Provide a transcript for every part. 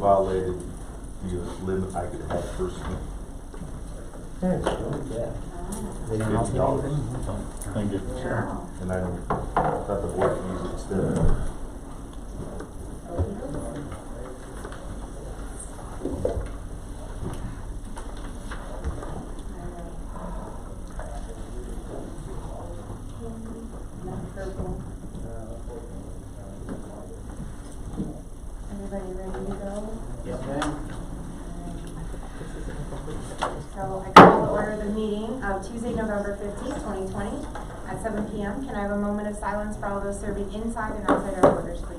violated the limit I could have personally. Yeah. They don't $50. offer anything? Thank you. Sure. And I thought the board could use it instead. Everybody ready to go? Yes, So I call to order the meeting of Tuesday, November 15th, 2020 at 7 p.m. Can I have a moment of silence for all those serving inside and outside our borders, please?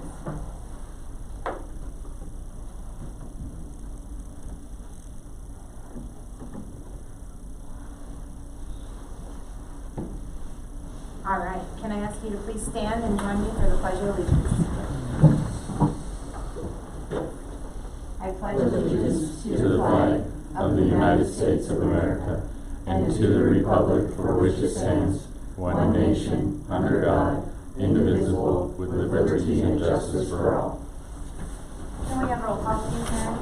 All right. Can I ask you to please stand and join me for the Pledge of Allegiance? I pledge allegiance To the flag of the United States of America and to the republic for which it stands, one nation, under God, indivisible, with liberty and justice for all. Can we have roll call, please, Mary?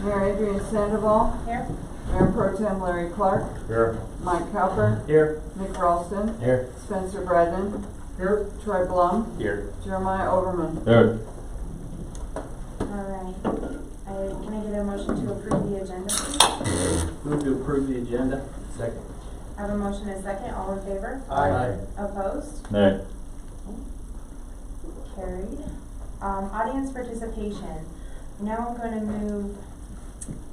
Mayor Adrian Sandoval, Here. Mayor Pro Tem Larry Clark, Here. Mike Cowper, Here. Nick Ralston, Here. Spencer Bradden, Here. Troy Blum, Here. Jeremiah Overman. There. All right. Can I get a motion to approve the agenda, please? Move to approve the agenda. Second. I have a motion and a second. All in favor? Aye. Opposed? Nay. Carried. Audience participation. Now I'm going to move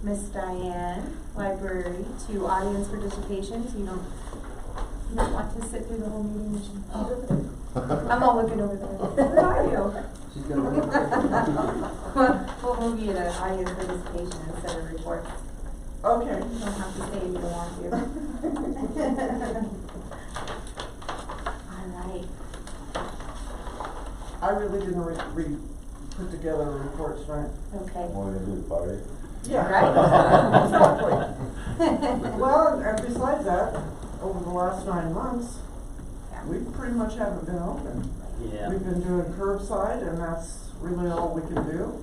Miss Diane, library, to audience participation. So you don't want to sit through the whole meeting. I'm all looking over there. Where are you? She's gonna be. We'll move you to audience participation instead of reports. Okay. You don't have to stay if you don't want to. All right. I really didn't put together reports, right? Okay. What are we gonna do, party? Yeah. Right. Exactly. Well, and besides that, over the last 9 months, Yeah. we pretty much haven't been open. Yeah. We've been doing curbside, and that's really all we can do.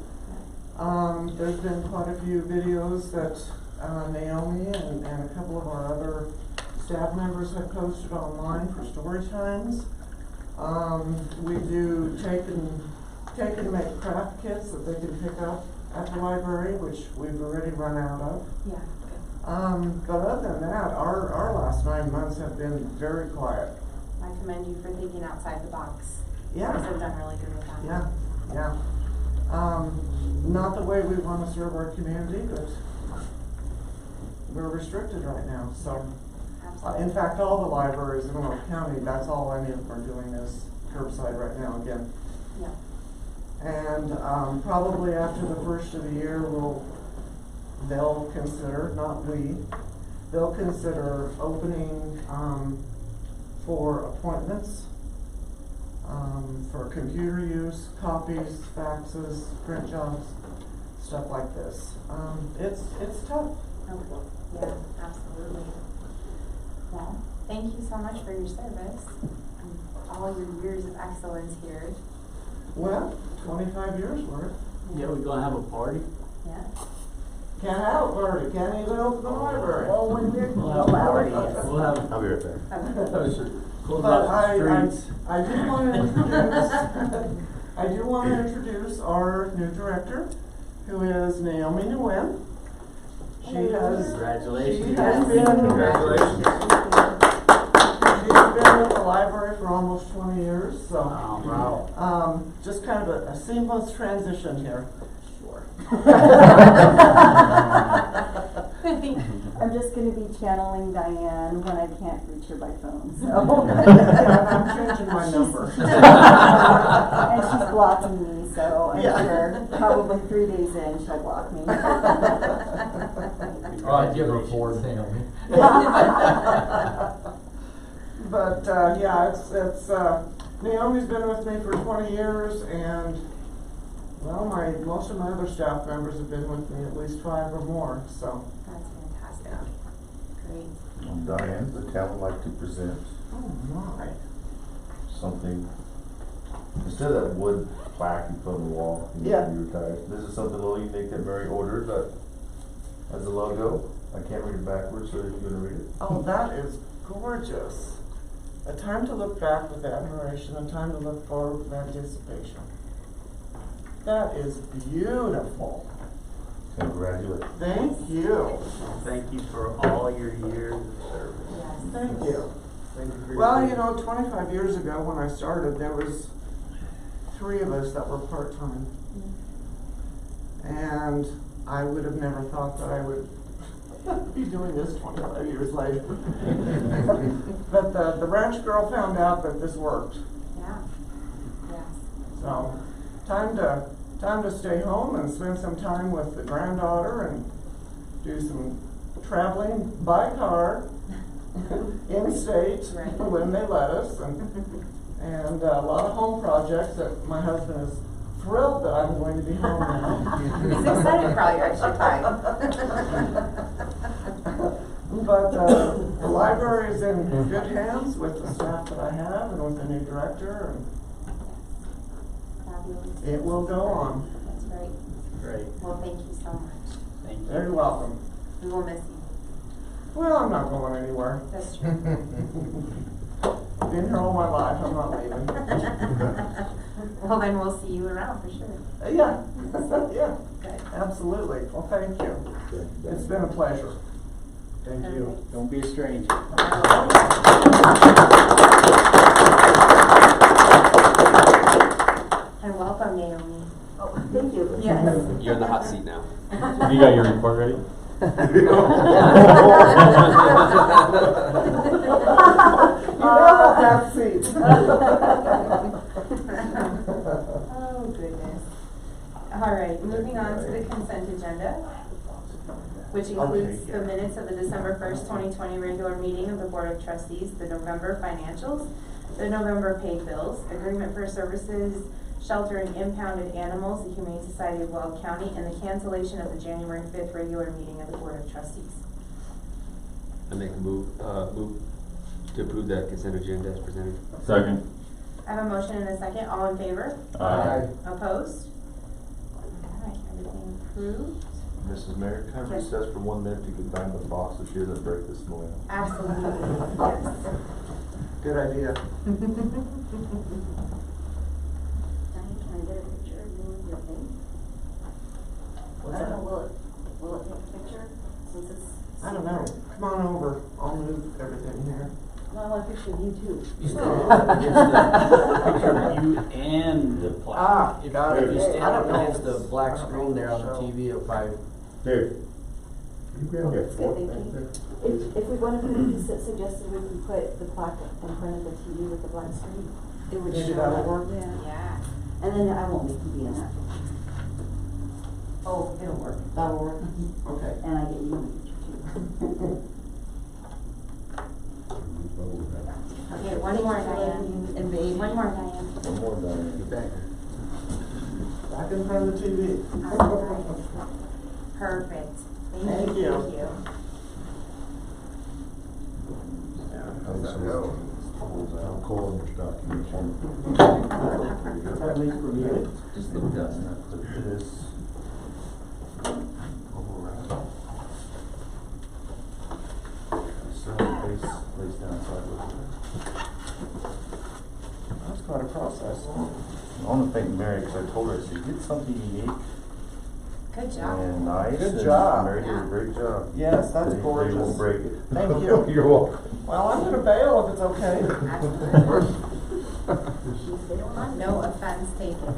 There's been quite a few videos that Naomi and a couple of our other staff members have posted online for story times. We do take and make craft kits that they can pick up at the library, which we've already run out of. Yeah. But other than that, our last 9 months have been very quiet. I commend you for thinking outside the box. You Yeah. guys have done really good with that. Yeah. Not the way we want to serve our community, but we're restricted right now. So, Absolutely. in fact, all the libraries in Orange County, that's all any of them are doing is curbside right now again. Yeah. And probably after the first of the year, they'll consider, not we, they'll consider opening for appointments, for computer use, copies, faxes, print jobs, stuff like this. It's tough. Okay. Yeah, absolutely. Well, thank you so much for your service and all your years of excellence here. Well, 25 years worth. Yeah, we're gonna have a party. Yeah. Can't have a party, can't even open the library. Well, when we're We'll have a party. We'll have. I'll be right there. Close But off the streets. I do want to introduce our new director, who is Naomi Nguyen. She has Congratulations. She has been Congratulations. She's been with the library for almost 20 years, so Oh, wow. just kind of a seamless transition here. Sure. I'm just going to be channeling Diane when I can't reach her by phone. So. I'm changing my number. And she's blocking me, so I'm Yeah. sure probably 3 days in she'll block me. Oh, I'd give her a forward, Naomi. But yeah, it's Naomi's been with me for 20 years, and well, most of my other staff members have been with me at least 5 or more. So That's fantastic. Great. Diane, the town would like to present oh my, something Instead of that wood plaque you put on the wall, Yeah. you retired. This is something a little unique that Mary ordered, that as a logo. I can't read it backwards, so if you're gonna read it. Oh, that is gorgeous. A time to look back with admiration, a time to look forward with anticipation. That is beautiful. Congratulations. Thank you. Thank you for all your years of service. Yes. Thank you. Thank you for your Well, you service. know, 25 years ago when I started, there was 3 of us that were part-time. And I would have never thought that I would be doing this 25 years later. But the ranch girl found out that this worked. Yeah. Yes. So, time to stay home and spend some time with the granddaughter and do some traveling by car in state Right. when they let us, and a lot of home projects that my husband is thrilled that I'm going to be home now. He's excited for all your extra time. But the library is in good hands with the staff that I have and with the new director, and Fabulous. it will go on. That's great. Great. Well, thank you so much. Thank you. Very welcome. We will miss you. Well, I'm not going anywhere. That's true. Been here all my life, I'm not leaving. Well, then we'll see you around for sure. Yeah, yeah, Good. absolutely. Well, thank you. It's been a pleasure. Thank you. Don't be a stranger. And welcome, Naomi. Oh, thank you. Yes. You're in the hot seat now. You got your report ready? You know that seat. Oh, goodness. All right, moving on to the consent agenda, which includes the minutes of the December 1st, 2020 regular meeting of the Board of Trustees, the November financials, the November paid bills, agreement for services sheltering impounded animals, the Humane Society of Weld County, and the cancellation of the January 5th regular meeting of the Board of Trustees. I make a move to approve that consent agenda as presented. Second. I have a motion and a second. All in favor? Aye. Opposed? All right, everything approved. Mrs. Mayor, can I recess for 1 minute to get down the boxes here that break this noise? Absolutely, yes. Good idea. Diane, can I get a picture of you with your thing? I don't know, will it take a picture since it's? I don't know. Come on over. I'll move everything here. No, I want a picture of you too. Picture of you and the plaque. Ah, If got it. you stand I don't up know. against the black I don't screen know there on the show. TV, it'll probably. Here. That's good, thank you. If we wanted to, suggested we could put the plaque in front of the TV with the black screen. It would Maybe show that'll up. work? Yeah. Yeah. And then I won't make you be in that. Oh, it'll work. That'll work? Okay. And I get you in the picture too. Okay, one more, Diane. And babe. One more, Diane. One more, Diane. Get back. Back in front of the TV. All right. Perfect. Thank you. Thank you. Coal in your stocking. At least for me. Just the dust, not clip this. So face lays down sideways. That's quite a process. I want to thank Mary because I told her, I said, you did something unique Good job. and nice. Good and job. Mary did a great job. Yes, that's They gorgeous. won't break it. Thank you. You're welcome. Well, I'm gonna bail if it's okay. Absolutely. No offense taken.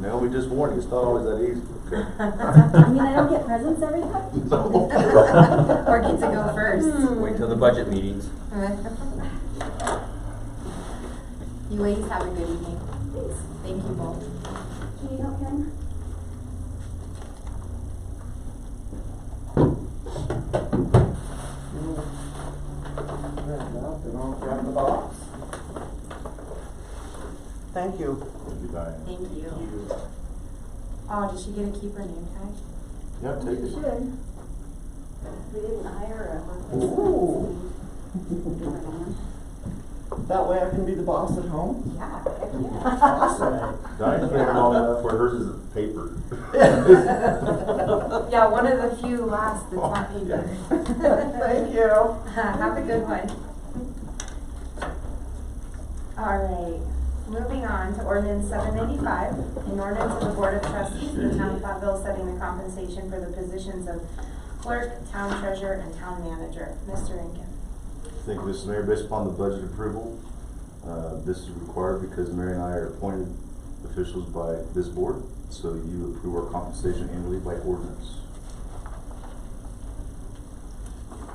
No, we just warned you, it's not always that easy. I mean, I don't get presents every time. Or get to go first. Wait till the budget meetings. You ladies have a good evening. Thanks. Thank you both. Can you help him? Then I'll grab the box. Thank you. Thank you, Diane. Thank you. Oh, did she get to keep her name tag? Yeah, take You it. should. We didn't hire a Ooh. That way I can be the boss at home. Yeah, heck yeah. Awesome. Diane's been long enough where hers is paper. Yeah, one of the few last that's not paper. Thank you. Have a good one. All right, moving on to ordinance 795, an ordinance of the Board of Trustees of the Town of Platteville setting the compensation for the positions of clerk, town treasurer, and town manager. Mr. Nguyen. Thank you, Mr. Mayor. Based upon the budget approval, this is required because Mary and I are appointed officials by this board, so you approve our compensation annually by ordinance.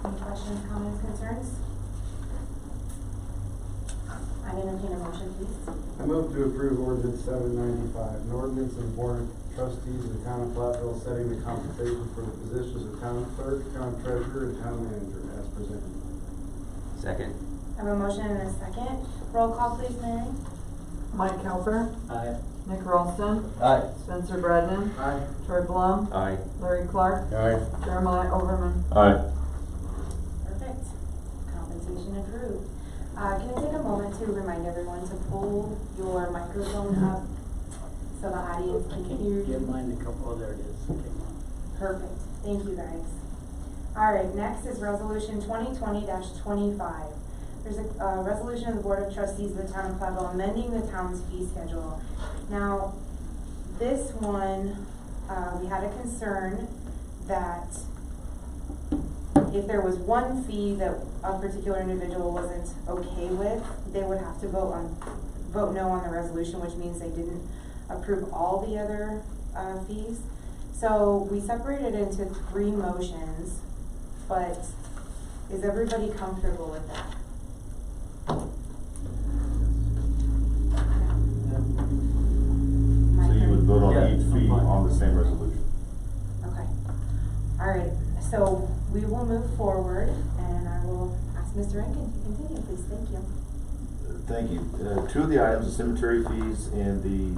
Any questions, comments, concerns? I entertain a motion, please. I move to approve ordinance 795, an ordinance of the Board of Trustees of the Town of Platteville setting the compensation for the positions of town clerk, town treasurer, and town manager as presented. Second. I have a motion and a second. Roll call, please, Mary. Mike Kelfer, Aye. Nick Ralston, Aye. Spencer Bradnan, Aye. Troy Blum, Aye. Larry Clark, Aye. Jeremiah Overman. Aye. Perfect. Compensation approved. Can I take a moment to remind everyone to pull your microphone up so the audience I can can hear give you? mine a couple, oh, there it is. Okay, mine. Perfect. Thank you, guys. All right, next is resolution 2020-25. There's a resolution of the Board of Trustees of the Town of Platteville amending the town's fee schedule. Now, this one, we had a concern that if there was one fee that a particular individual wasn't okay with, they would have to vote no on the resolution, which means they didn't approve all the other fees. So we separated into 3 motions, but is everybody comfortable with that? So you would vote on Yeah, each I'm fee fine. on the same resolution. Okay. All right, so we will move forward, and I will ask Mr. Rankin to continue, please. Thank you. Thank you. 2 of the items, the cemetery fees and the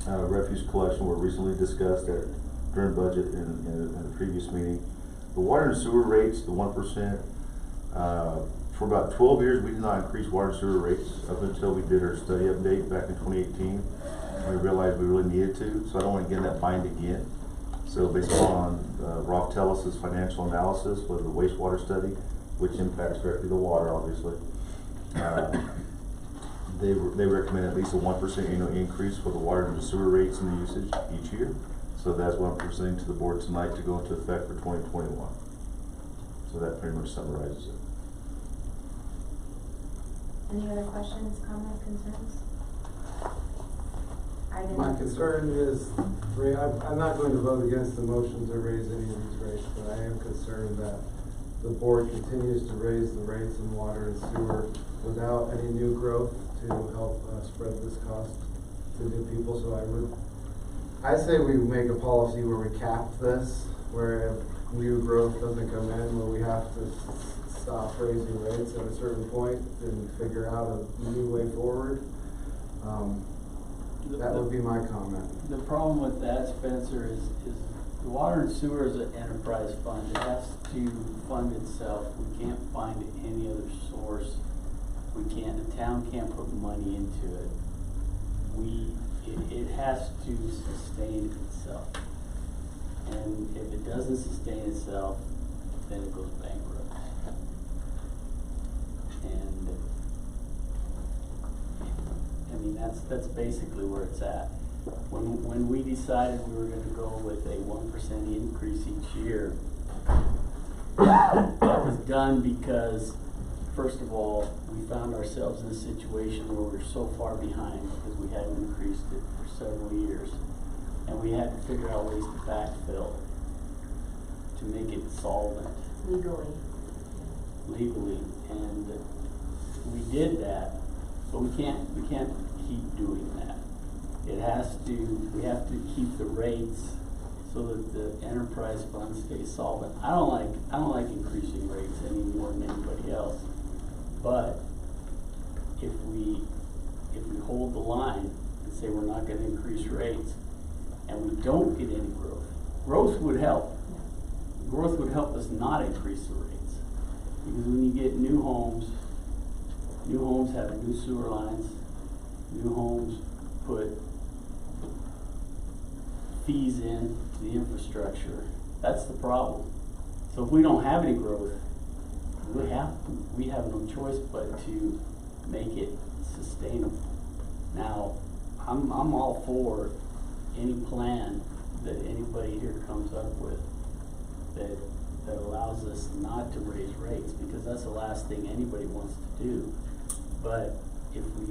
refuse collection, were recently discussed during budget in a previous meeting. The water and sewer rates, the 1%, for about 12 years, we did not increase water and sewer rates up until we did our study update back in 2018. We realized we really needed to, so I don't want to get in that bind again. So based on Roth Tellis' financial analysis for the wastewater study, which impacts directly the water, obviously, they recommend at least a 1% annual increase for the water and the sewer rates and the usage each year. So that's what I'm presenting to the board tonight to go into effect for 2021. So that pretty much summarizes it. Any other questions, comments, concerns? My concern is, I'm not going to vote against the motion to raise any of these rates, but I am concerned that the board continues to raise the rates in water and sewer without any new growth to help spread this cost to new people. So I say we make a policy where we cap this, where if new growth doesn't come in, where we have to stop raising rates at a certain point and figure out a new way forward. That would be my comment. The problem with that, Spencer, is the water and sewer is an enterprise fund. It has to fund itself. We can't find any other source. The town can't put money into it. It has to sustain itself. And if it doesn't sustain itself, then it goes bankrupt. And I mean, that's basically where it's at. When we decided we were gonna go with a 1% increase each year, that was done because, first of all, we found ourselves in a situation where we were so far behind because we hadn't increased it for several years. And we had to figure out ways to backfill to make it solvent legally. And we did that, but we can't keep doing that. We have to keep the rates so that the enterprise fund stays solvent. I don't like increasing rates any more than anybody else. But if we hold the line and say we're not gonna increase rates and we don't get any growth would help. Growth would help us not increase the rates. Because when you get new homes, New homes have new sewer lines, new homes put fees in to the infrastructure. That's the problem. So if we don't have any growth, we have no choice but to make it sustainable. Now, I'm all for any plan that anybody here comes up with that allows us not to raise rates, because that's the last thing anybody wants to do. But if we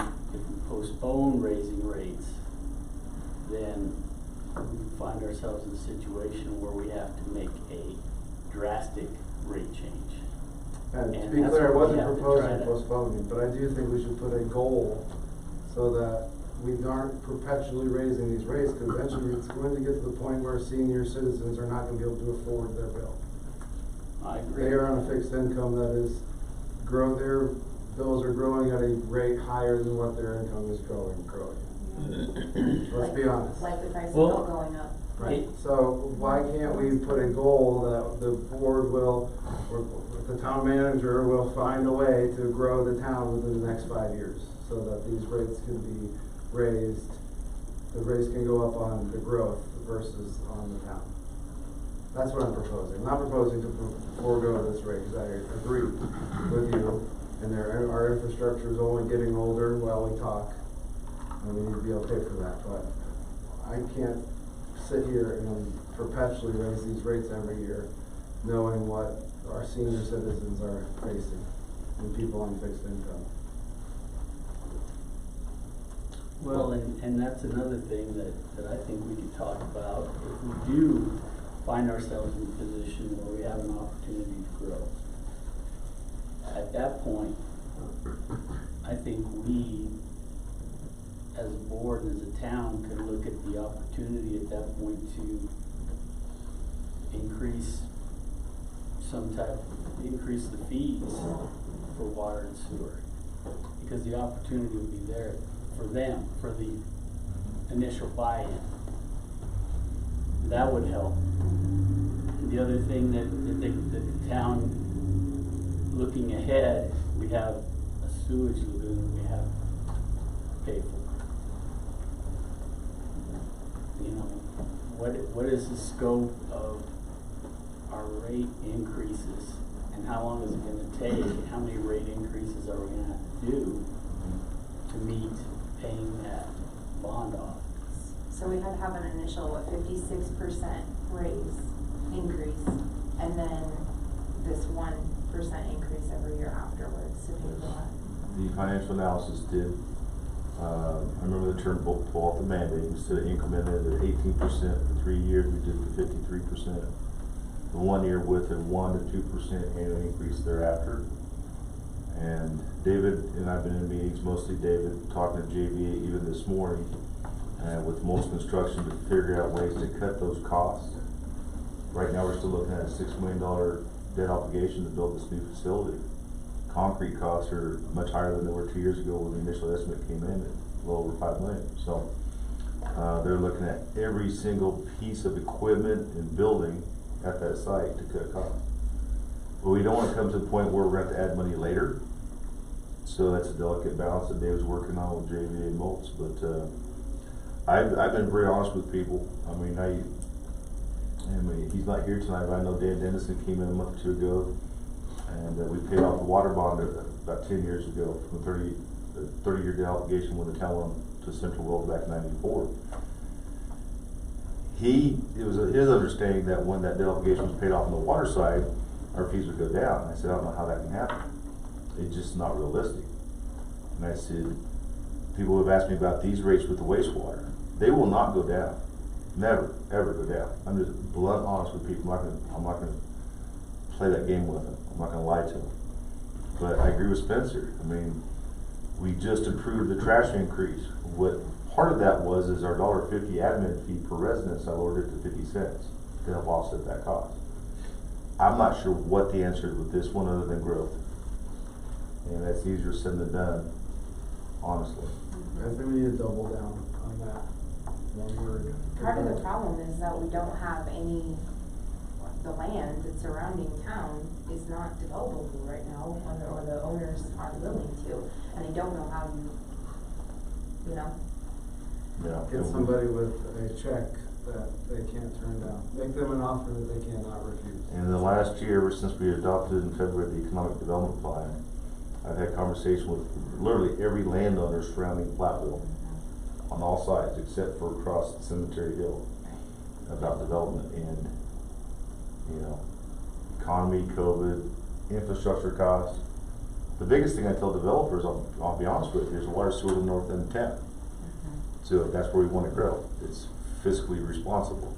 postpone raising rates, then we find ourselves in a situation where we have to make a drastic rate change. And to And be that's clear, I what we wasn't have to proposing try to- postponing, but I do think we should put a goal so that we aren't perpetually raising these rates, because eventually it's going to get to the point where senior citizens are not gonna be able to afford their bill. I agree. They are on a fixed income that is, their bills are growing at a rate higher than what their income is growing. Let's be honest. Like the price of Well, milk going up. Right, so why can't we put a goal that the board will, or the town manager will find a way to grow the town within the next 5 years, so that these rates can be raised, the rates can go up on the growth versus on the town. That's what I'm proposing. I'm not proposing to forego this rate, because I agree with you, and our infrastructure is only getting older while we talk, and we need to be okay for that, but I can't sit here and perpetually raise these rates every year, knowing what our senior citizens are facing and people on fixed income. Well, and that's another thing that I think we could talk about. If we do find ourselves in a position where we have an opportunity to grow, at that point, I think we, as a board and as a town, can look at the opportunity at that point to increase increase the fees for water and sewer. Because the opportunity would be there for them, for the initial buy-in. That would help. The other thing that the town, looking ahead, we have a sewage lagoon we have to pay for. You know, what is the scope of our rate increases, and how long is it gonna take, and how many rate increases are we gonna have to do to meet paying that bond off? So we had to have an initial, 56% raise increase, and then this 1% increase every year afterwards to pay for that. The financial analysis did, I remember the term pull off the mandate. Instead of incremented at 18% for 3 years, we did the 53%. The 1 year with a 1 to 2% annual increase thereafter. And David and I've been in meetings, mostly David, talking to JV even this morning, with most construction to figure out ways to cut those costs. Right now we're still looking at a $6 million debt obligation to build this new facility. Concrete costs are much higher than they were 2 years ago when the initial estimate came in at a little over $5 million. So they're looking at every single piece of equipment and building at that site to cut costs. But we don't want to come to the point where we're going to have to add money later. So that's a delicate balance that Dave's working on with JVA and Moltz. But I've been very honest with people. I mean, he's not here tonight, but I know Dan Dennison came in a month or two ago, and we paid off the water bond about 10 years ago from a 30-year debt obligation when the town went to Central World back in '94. It was his understanding that when that debt obligation was paid off on the water side, our fees would go down. I said, I don't know how that can happen. It's just not realistic. And I said, people have asked me about these rates with the wastewater. They will not go down. Never, ever go down. I'm just blunt honest with people. I'm not gonna play that game with them. I'm not gonna lie to them. But I agree with Spencer. I mean, we just approved the trash increase. What part of that is our $1.50 admin fee per residence. I lowered it to 50 cents to help offset that cost. I'm not sure what the answer is with this one other than growth. And that's easier said than done, honestly. I think we need to double down on that one word. Part of the problem is that we don't have any the land that's surrounding town is not developable right now, or the owners aren't willing to, and they don't know how you know. Yeah. Get somebody with a check that they can't turn down. Make them an offer that they cannot refuse. In the last year, ever since we adopted in February the economic development plan, I've had conversation with literally every landowner surrounding Platteville on all sides except for across Cemetery Hill about development and, you know, economy, COVID, infrastructure costs. The biggest thing I tell developers, I'll be honest with you, is water, sewer, the north end of town. So that's where we want to grow. It's fiscally responsible.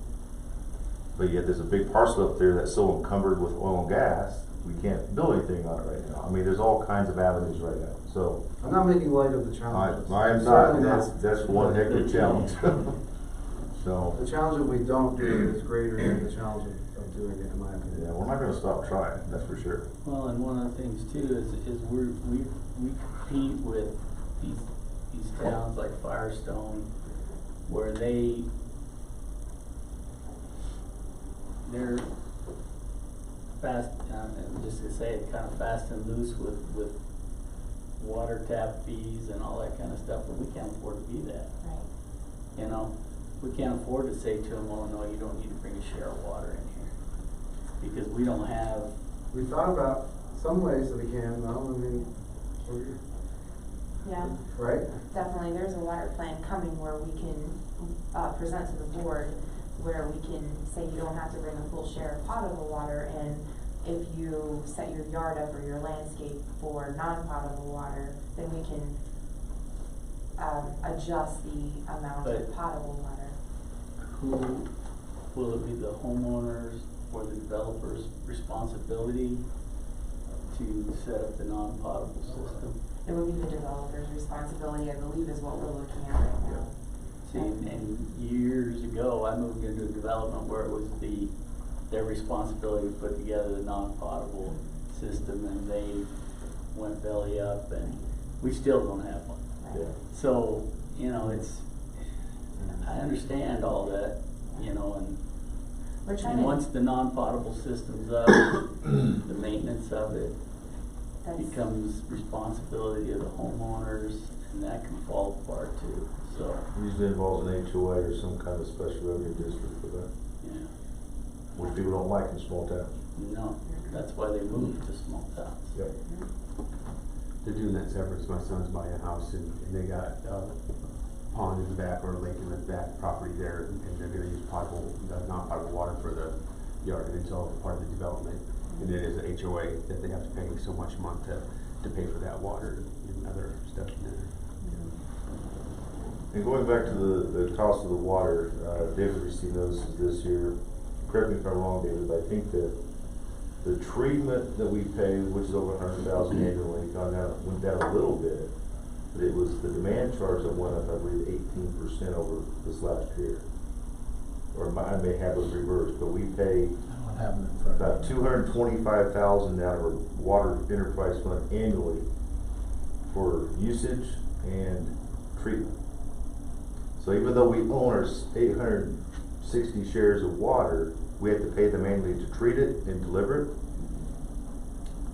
But yet there's a big parcel up there that's so encumbered with oil and gas, we can't build anything on it right now. I mean, there's all kinds of avenues right now, so. I'm not making light of the challenges. I'm not, Certainly that's one heck of a challenge. So. The challenge that we don't do is greater than the challenge of doing it, in my opinion. Yeah, we're not gonna stop trying, that's for sure. Well, and one of the things too is we compete with these towns like Firestone, where they're fast, I'm just gonna say it, kind of fast and loose with water tap fees and all that kind of stuff, but we can't afford to be that. Right. You know, we can't afford to say to them, oh no, you don't need to bring a share of water in here, because we don't have. We thought about some ways that we can, though, I mean, Yeah. right? Definitely, there's a water plan coming where we can present to the board, where we can say you don't have to bring a full share of potable water, and if you set your yard up or your landscape for non-potable water, then we can adjust the amount But of potable water. who, will it be the homeowners or the developer's responsibility to set up the non-potable system? It would be the developer's responsibility, I believe, is what we're looking at right now. See, and years ago, I moved into a development where it was their responsibility to put together the non-potable system, and they went belly up, and we still don't have one. Yeah. So, you know, I understand all that, you know, We're trying and to. once the non-potable system's up, the maintenance of it becomes responsibility of the homeowners, and that can fall apart too, so, Usually involves an HOA or some kind of special revenue district for that, yeah. which people don't like in small towns. No, that's why they moved to small towns. Yep. They're doing that severance. My son's buying a house and they got a pond in the back or a lake in the back property there, and they're gonna use non-potable water for the yard, and it's all part of the development. And it is an HOA that they have to pay so much a month to pay for that water and other stuff in there. And going back to the cost of the water, David received notices this year. Correct me if I'm wrong, David, but I think that the treatment that we pay, which is over $100,000 annually, went down a little bit. But it was the demand charge that went up, I believe, 18% over this last year. Or I may have it reversed, but we pay I don't have it in front about of me. $225,000 out of our water enterprise fund annually for usage and treatment. So even though we own our 860 shares of water, we have to pay them annually to treat it and deliver it.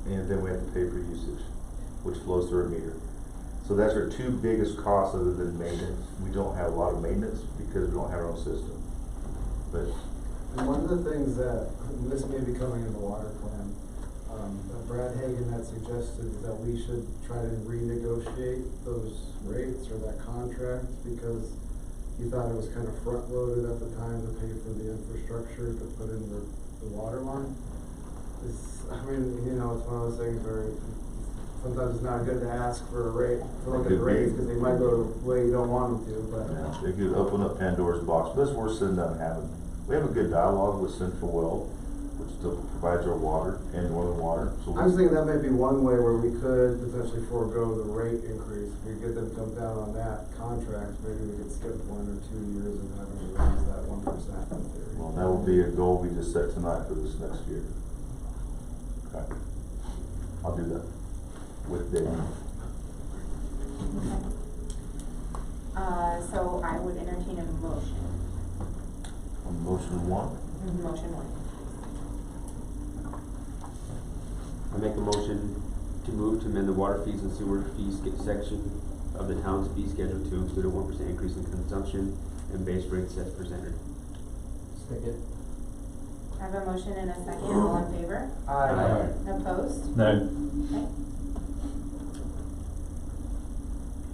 And then we have to pay for usage, which flows through our meter. So that's our two biggest costs other than maintenance. We don't have a lot of maintenance because we don't have our own system. But And one of the things that, and this may be coming in the water plan, that Brad Hagan had suggested that we should try to renegotiate those rates or that contract, because he thought it was kind of front-loaded at the time to pay for the infrastructure to put in the water line. I mean, you know, it's one of those things where sometimes it's not good to ask for a rate, to look at the rates, because they might go the way you don't want them to, but. they could open up Pandora's box, but that's worse than not having. We have a good dialogue with Central Well, which still provides our water and Northern Water. So I was thinking that might be one way where we could potentially forego the rate increase. If we get them to come down on that contract, maybe we could skip 1 or 2 years and have them raise that 1% in theory. well, that will be a goal we just set tonight for this next year. Okay. I'll do that with Dave. So I would entertain a motion. On motion one, Motion one. I make a motion to move to amend the water fees and sewer fees section of the town's fee schedule to include a 1% increase in consumption and base rates as presented. Second. I have a motion and a second, all in favor? Aye. Opposed? No. Okay.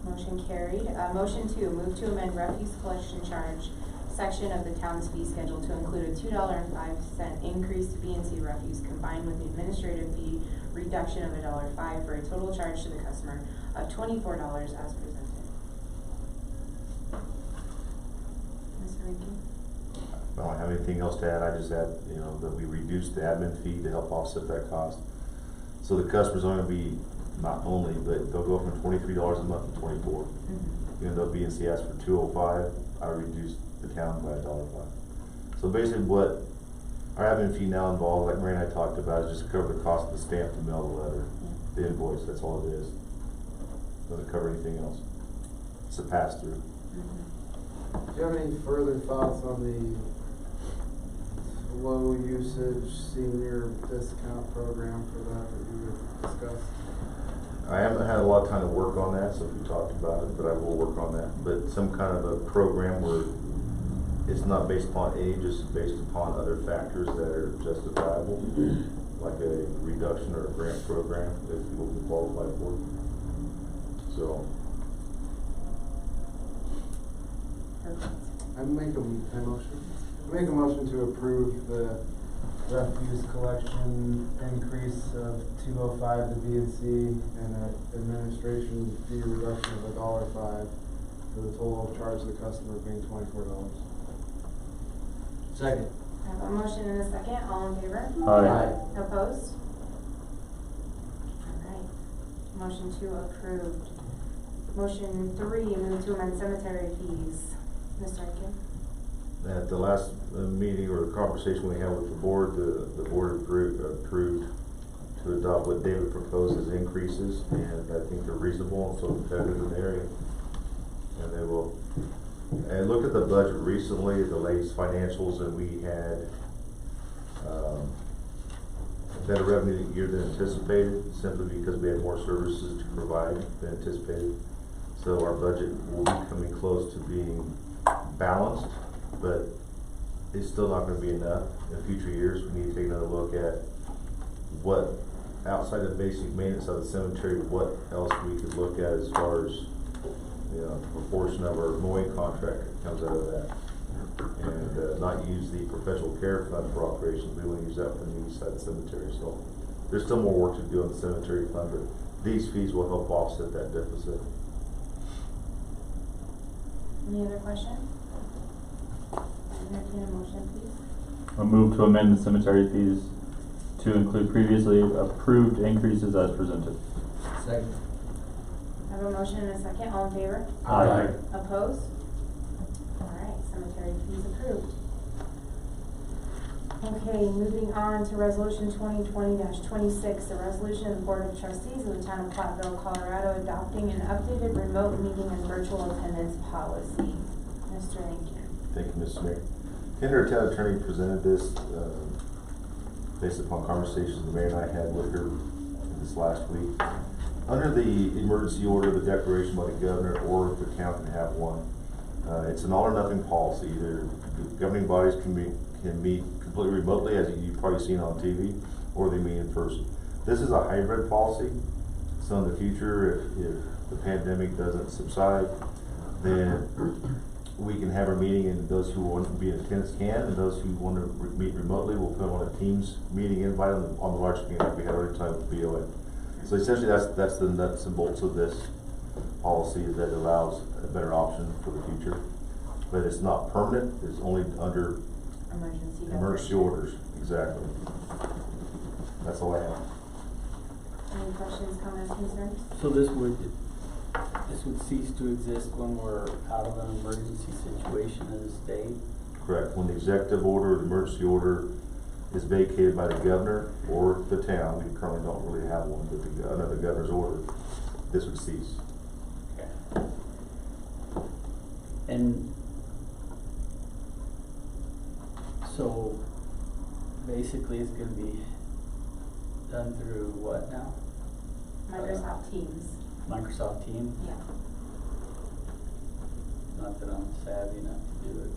Motion carried. Motion 2, move to amend refuse collection charge section of the town's fee schedule to include a $2.05 increase to B&C refuse combined with the administrative fee reduction of $1.05 for a total charge to the customer of $24 as presented. Mr. Rankin? I don't have anything else to add. I just add, that we reduced the admin fee to help offset that cost. So the customer's only gonna be, not only, but they'll go from $23 a month to $24. Mm-hmm. Even though B&C asked for $2.05, I reduced the town by $1.05. So basically what our admin fee now involves, like Mary and I talked about, is just cover the cost of the stamp to mail the letter, the invoice, that's all it is. Doesn't cover anything else. It's a pass-through. Mm-hmm. Do you have any further thoughts on the low usage senior discount program for that you would discuss? I haven't had a lot of time to work on that, so we talked about it, but I will work on that. But some kind of a program where it's not based upon age, it's based upon other factors that are justifiable, like a reduction or a grant program that people can qualify for. So. I make a motion to approve the refuse collection increase of $2.05 to B&C and an administration fee reduction of $1.05 for the total charge to the customer being $24. Second. I have a motion and a second, all in favor? Aye. Opposed? Alright, motion 2 approved. Motion 3, move to amend cemetery fees. Mr. Rankin? At the last meeting or conversation we had with the board approved to adopt what David proposed as increases, and I think they're reasonable and so competitive in the area. And they will. I looked at the budget recently, the latest financials, and we had better revenue year than anticipated, simply because we had more services to provide than anticipated. So our budget will be coming close to being balanced, but it's still not going to be enough. In future years, we need to take another look at what, outside of basic maintenance of the cemetery, what else we could look at as far as, proportion of our mowing contract that comes out of that. And not use the perpetual care fund for operations. We want to use that for the east side of the cemetery. So there's still more work to do on the cemetery fund, but these fees will help offset that deficit. Any other questions? Entertain a motion, please. A move to amend the cemetery fees to include previously approved increases as presented. Second. I have a motion and a second, all in favor? Aye. Opposed? Alright, cemetery fees approved. Okay, moving on to resolution 2020-26, the resolution of the Board of Trustees of the Town of Platteville, Colorado, adopting an updated remote meeting and virtual attendance policy. Mr. Lincoln. Thank you, Mr. Mayor. Our town attorney presented this based upon conversations the mayor and I had with her this last week. Under the emergency order, the declaration by the governor, or the town can have one, it's an all or nothing policy. Either the governing bodies can meet completely remotely, as you've probably seen on TV, or they meet in person. This is a hybrid policy. So in the future, if the pandemic doesn't subside, then we can have our meeting, and those who want to be in attendance can, and those who want to meet remotely will put on a Teams meeting invite on the large screen like we had every time with BOA. So essentially that's the nuts and bolts of this policy, that allows a better option for the future. But it's not permanent, it's only under emergency orders. Exactly. That's all I have. Any questions, comments, concerns? So this would cease to exist when we're out of an emergency situation in the state? Correct. When the executive order, the emergency order is vacated by the governor or the town, we currently don't really have one, but under the governor's order, this would cease. Okay. And so basically it's going to be done through what now? Microsoft Teams. Microsoft Teams? Yeah. Not that I'm savvy enough to do it,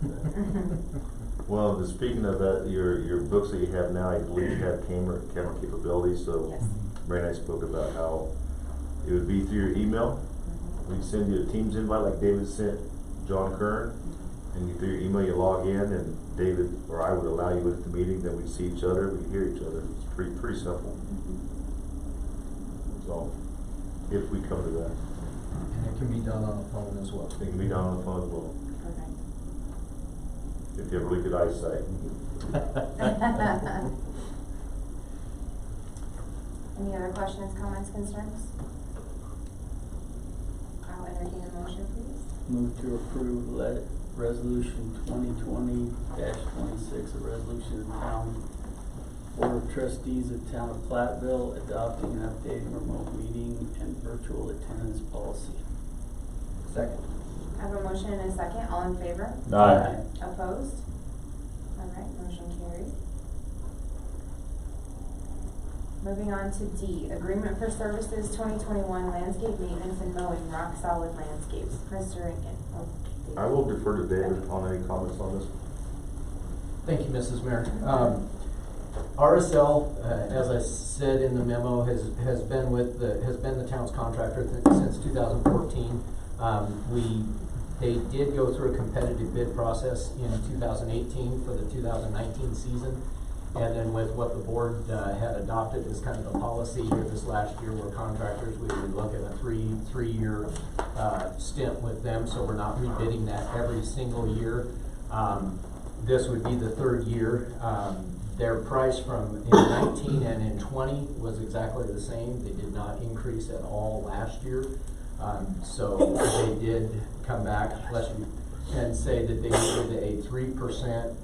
Well, speaking of that, your books that you have now, I believe have camera capabilities, so Yes. Mary and I spoke about how it would be through your email. We'd send you a Teams invite like David sent John Kern, and you, through your email you log in, and David or I would allow you at the meeting, then we'd see each other, we'd hear each other. It's pretty simple. So, if we come to that. And it can be done on the phone as well. It can be done on the phone as well, Okay. if you have really good eyesight. Any other questions, comments, concerns? I'll entertain a motion, please. Move to approve resolution 2020-26, a resolution of the town Board of Trustees of Town of Platteville adopting and updating remote meeting and virtual attendance policy. Second. I have a motion and a second. All in favor? Aye. Opposed? All right, motion carried. Moving on to D, Agreement for Services 2021 Landscape Maintenance and Mowing Rock Solid Landscapes. Mr. Rankin. Oh, David. I will defer to David on any comments on this. Thank you, Mrs. Mayor. RSL, as I said in the memo, has been the town's contractor since 2014. They did go through a competitive bid process in 2018 for the 2019 season. And then with what the board had adopted as kind of the policy here this last year, where contractors, we would look at a three-year stint with them, so we're not rebidding that every single year. This would be the third year. Their price from in 19 and in 20 was exactly the same. They did not increase at all last year. So they did come back, and say that they needed a 3%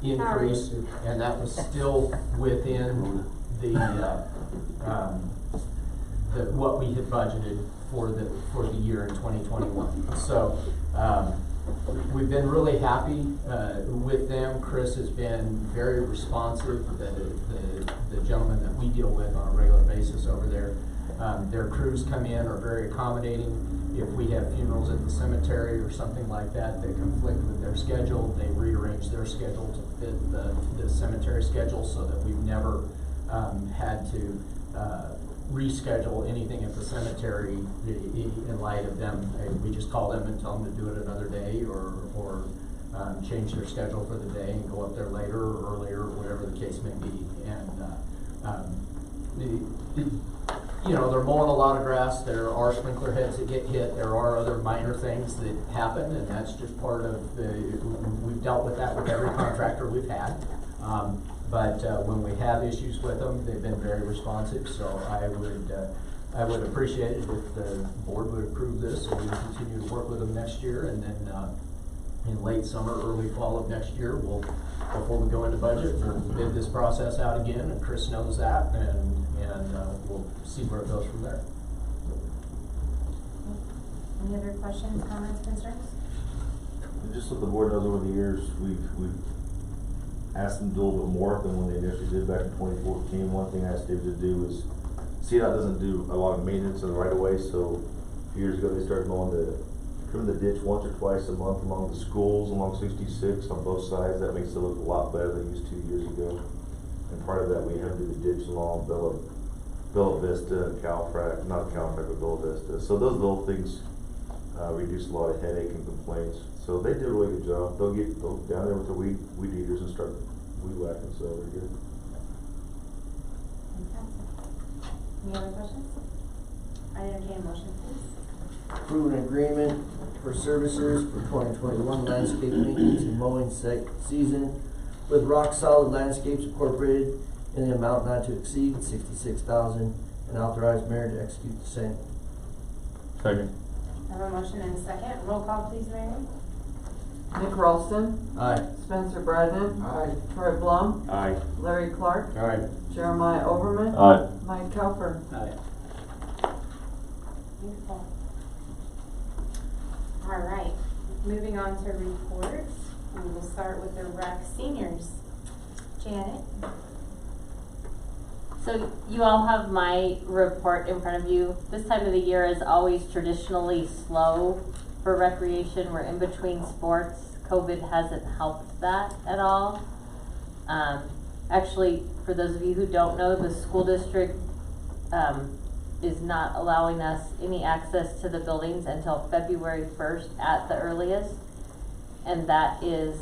increase, and that was still within the what we had budgeted for the year in 2021. So we've been really happy with them. Chris has been very responsive. The gentleman that we deal with on a regular basis over there, their crews come in, are very accommodating. If we have funerals at the cemetery or something like that that conflict with their schedule, they rearrange their schedule to fit the cemetery schedule, so that we've never had to reschedule anything at the cemetery in light of them. We just call them and tell them to do it another day, or change their schedule for the day and go up there later or earlier, or whatever the case may be. And they're mowing a lot of grass. There are sprinkler heads that get hit. There are other minor things that happen, and that's just part of we've dealt with that with every contractor we've had. But when we have issues with them, they've been very responsive. So I would appreciate it if the board would approve this, and we continue to work with them next year. And then in late summer, early fall of next year, before we go into budget, we'll bid this process out again, and Chris knows that, and we'll see where it goes from there. Any other questions, comments, concerns? Just so the board knows, over the years, we've asked them to do a little bit more than when they initially did back in 2014. One thing I asked David to do is, CDOT doesn't do a lot of maintenance in the right of way, so a few years ago they started trimming the ditch once or twice a month along the schools, along 66 on both sides. That makes it look a lot better than it used 2 years ago. And part of that, we had to do the ditch along Bella Vista and Calfrac, not Calfrac, but Bella Vista. So those little things reduce a lot of headache and complaints. So they did a really good job. They'll go down there with the weed eaters and start weed whacking, so they're good. Fantastic. Any other questions? I entertain a motion, please. Approve an agreement for services for 2021 landscape maintenance and mowing season with Rock Solid Landscapes Incorporated in the amount not to exceed $66,000, and authorize mayor to execute the same. Second. I have a motion and a second. Roll call, please, Mary. Nick Ralston. Aye. Spencer Bradnan. Aye. Troy Blum. Aye. Larry Clark. Aye. Jeremiah Overman. Aye. Mike Calper. Aye. Beautiful. All right, moving on to reports. We will start with the rec seniors. Janet? So you all have my report in front of you. This time of the year is always traditionally slow for recreation. We're in between sports. COVID hasn't helped that at all. Actually, for those of you who don't know, the school district is not allowing us any access to the buildings until February 1st at the earliest. And that is,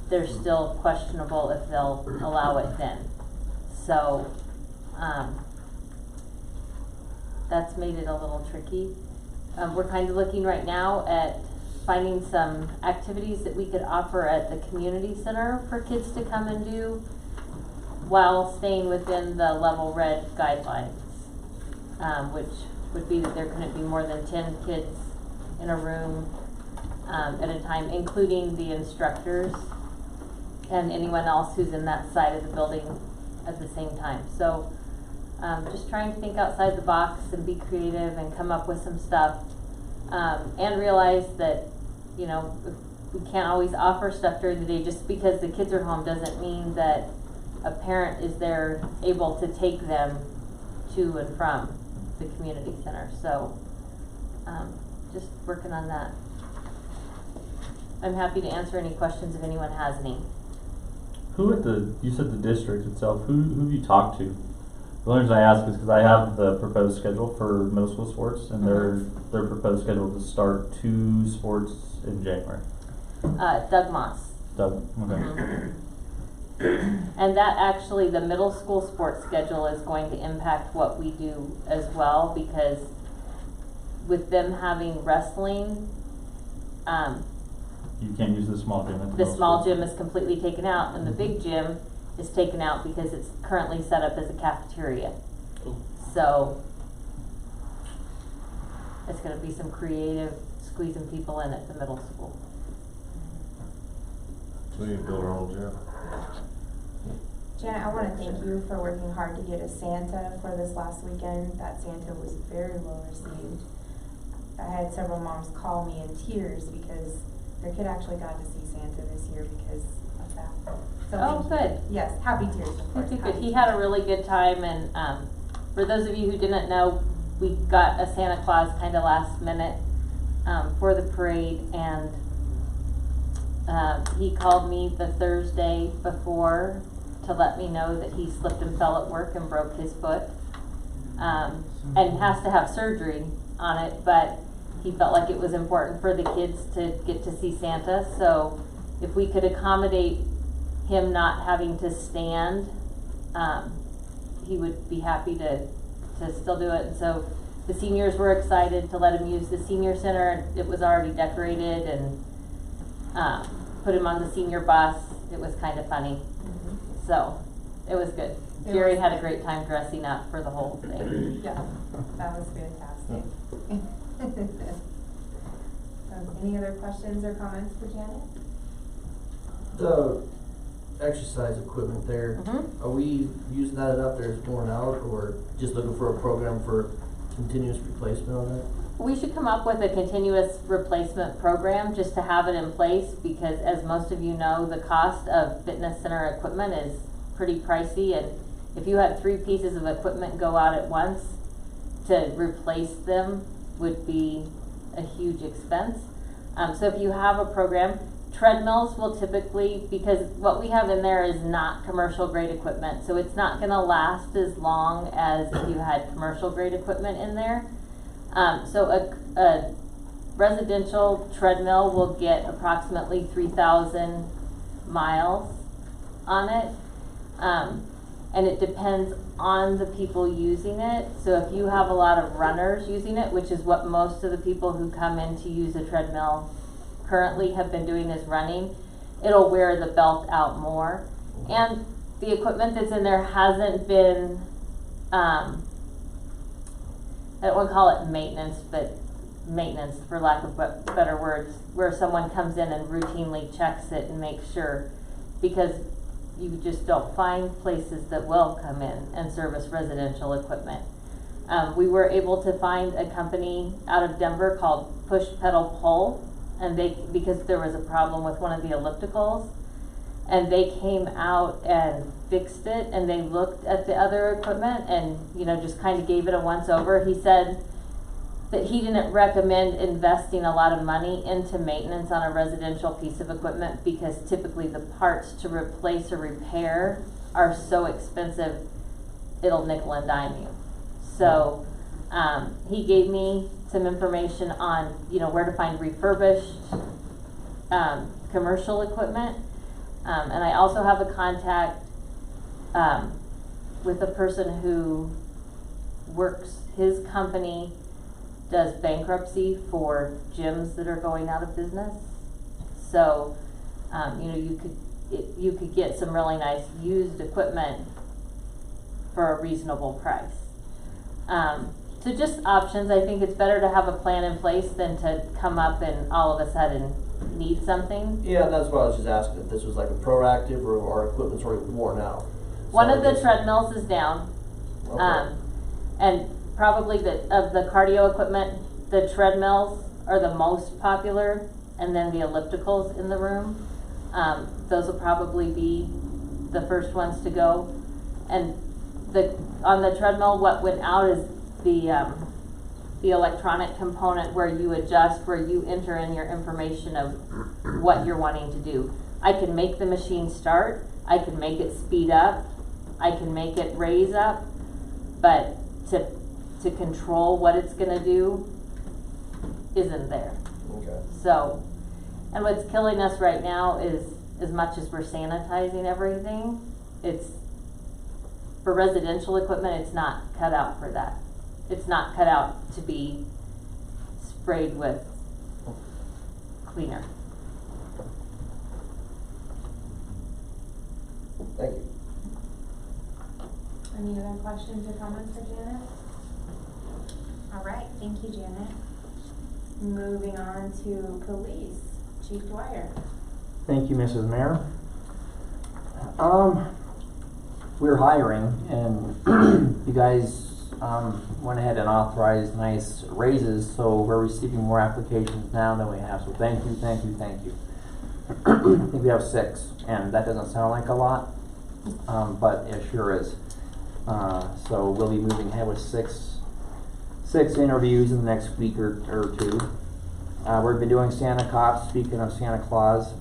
they're still questionable if they'll allow it then. So, that's made it a little tricky. We're kind of looking right now at finding some activities that we could offer at the community center for kids to come and do while staying within the level red guidelines, which would be that there couldn't be more than 10 kids in a room at a time, including the instructors and anyone else who's in that side of the building at the same time. So just trying to think outside the box and be creative and come up with some stuff, and realize that, you know, we can't always offer stuff during the day. Just because the kids are home doesn't mean that a parent is there able to take them to and from the community center. So just working on that. I'm happy to answer any questions if anyone has any. You said the district itself, who have you talked to? The only reason I ask is because I have the proposed schedule for middle school sports, and their proposed schedule to start 2 sports in January. Doug Moss. Doug, okay. And that actually, the middle school sports schedule is going to impact what we do as well, because with them having wrestling, You can't use the small gym at the small gym is completely taken out, and the big gym is taken out because it's currently set up as a cafeteria. So it's going to be some creative squeezing people in at the middle school. So we need to build our own gym. Janet, I want to thank you for working hard to get a Santa for this last weekend. That Santa was very well received. I had several moms call me in tears because their kid actually got to see Santa this year because of that. So Oh, good. Yes, happy tears, of course. Good. He had a really good time, and for those of you who didn't know, we got a Santa Claus kind of last minute for the parade, and he called me the Thursday before to let me know that he slipped and fell at work and broke his foot, and has to have surgery on it, but he felt like it was important for the kids to get to see Santa. So if we could accommodate him not having to stand, he would be happy to still do it. And so the seniors were excited to let him use the senior center. It was already decorated, and put him on the senior bus. It was kind of funny. So it was good. Jerry had a great time dressing up for the whole thing. Yeah, that was fantastic. Any other questions or comments for Janet? The exercise equipment there, are we using that enough there's worn out, or just looking for a program for continuous replacement on that? We should come up with a continuous replacement program just to have it in place, because as most of you know, the cost of fitness center equipment is pretty pricey, and if you had 3 pieces of equipment go out at once, to replace them would be a huge expense. So if you have a program, treadmills will typically, because what we have in there is not commercial grade equipment, so it's not gonna last as long as if you had commercial grade equipment in there. So a residential treadmill will get approximately 3,000 miles on it. And it depends on the people using it. So if you have a lot of runners using it, which is what most of the people who come in to use a treadmill currently have been doing, is running, it'll wear the belt out more. And the equipment that's in there hasn't been, I don't want to call it maintenance, but maintenance, for lack of better words, where someone comes in and routinely checks it and makes sure, because you just don't find places that will come in and service residential equipment. We were able to find a company out of Denver called Push Pedal Pull, and because there was a problem with one of the ellipticals, and they came out and fixed it, and they looked at the other equipment and, you know, just kind of gave it a once over. He said that he didn't recommend investing a lot of money into maintenance on a residential piece of equipment because typically the parts to replace or repair are so expensive, it'll nickel and dime you. So he gave me some information on, you know, where to find refurbished commercial equipment. And I also have a contact with a person who works, his company does bankruptcy for gyms that are going out of business. So, you know, you could get some really nice used equipment for a reasonable price. So just options. I think it's better to have a plan in place than to come up and all of a sudden need something. Yeah, that's what I was just asking, if this was like a proactive or our equipment's already worn out. One of the treadmills is down. Okay. And probably of the cardio equipment, the treadmills are the most popular, and then the ellipticals in the room. Those will probably be the first ones to go. And on the treadmill, what went out is the electronic component where you adjust, where you enter in your information of what you're wanting to do. I can make the machine start, I can make it speed up, I can make it raise up, but to control what it's gonna do isn't there. Okay. So, and what's killing us right now is, as much as we're sanitizing everything, it's, for residential equipment, it's not cut out for that. It's not cut out to be sprayed with cleaner. Thank you. Any other questions or comments for Janet? All right, thank you, Janet. Moving on to police, Chief Dwyer. Thank you, Mrs. Mayor. We're hiring, and you guys went ahead and authorized nice raises, so we're receiving more applications now than we have. So thank you, thank you, thank you. I think we have 6, and that doesn't sound like a lot, but it sure is. So we'll be moving ahead with six interviews in the next week or 2. We've been doing Santa Cops. Speaking of Santa Claus,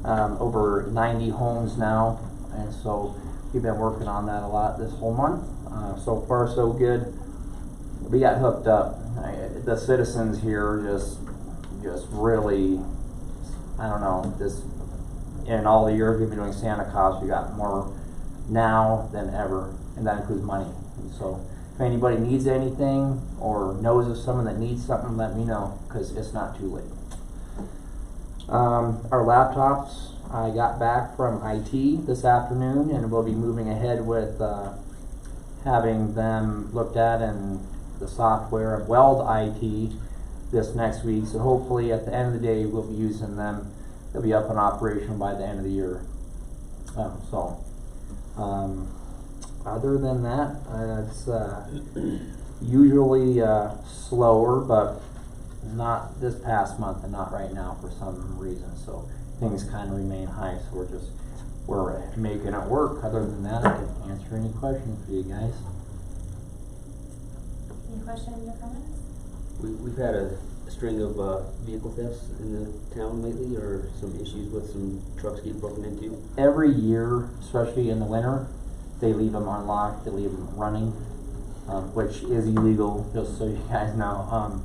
over 90 homes now, and so we've been working on that a lot this whole month. So far so good. We got hooked up. The citizens here just really, I don't know, this, in all the years we've been doing Santa Cops, we got more now than ever, and that includes money. And so if anybody needs anything or knows of someone that needs something, let me know, because it's not too late. Our laptops, I got back from IT this afternoon, and we'll be moving ahead with having them looked at and the software of Weld IT this next week. So hopefully at the end of the day we'll be using them. They'll be up and operational by the end of the year. Other than that, it's usually slower, but not this past month and not right now for some reason. So things kind of remain high, so we're making it work. Other than that, I can answer any questions for you guys. Any questions or comments? We've had a string of vehicle thefts in the town lately, or some issues with some trucks getting broken into. Every year, especially in the winter, they leave them unlocked, they leave them running, which is illegal, just so you guys know.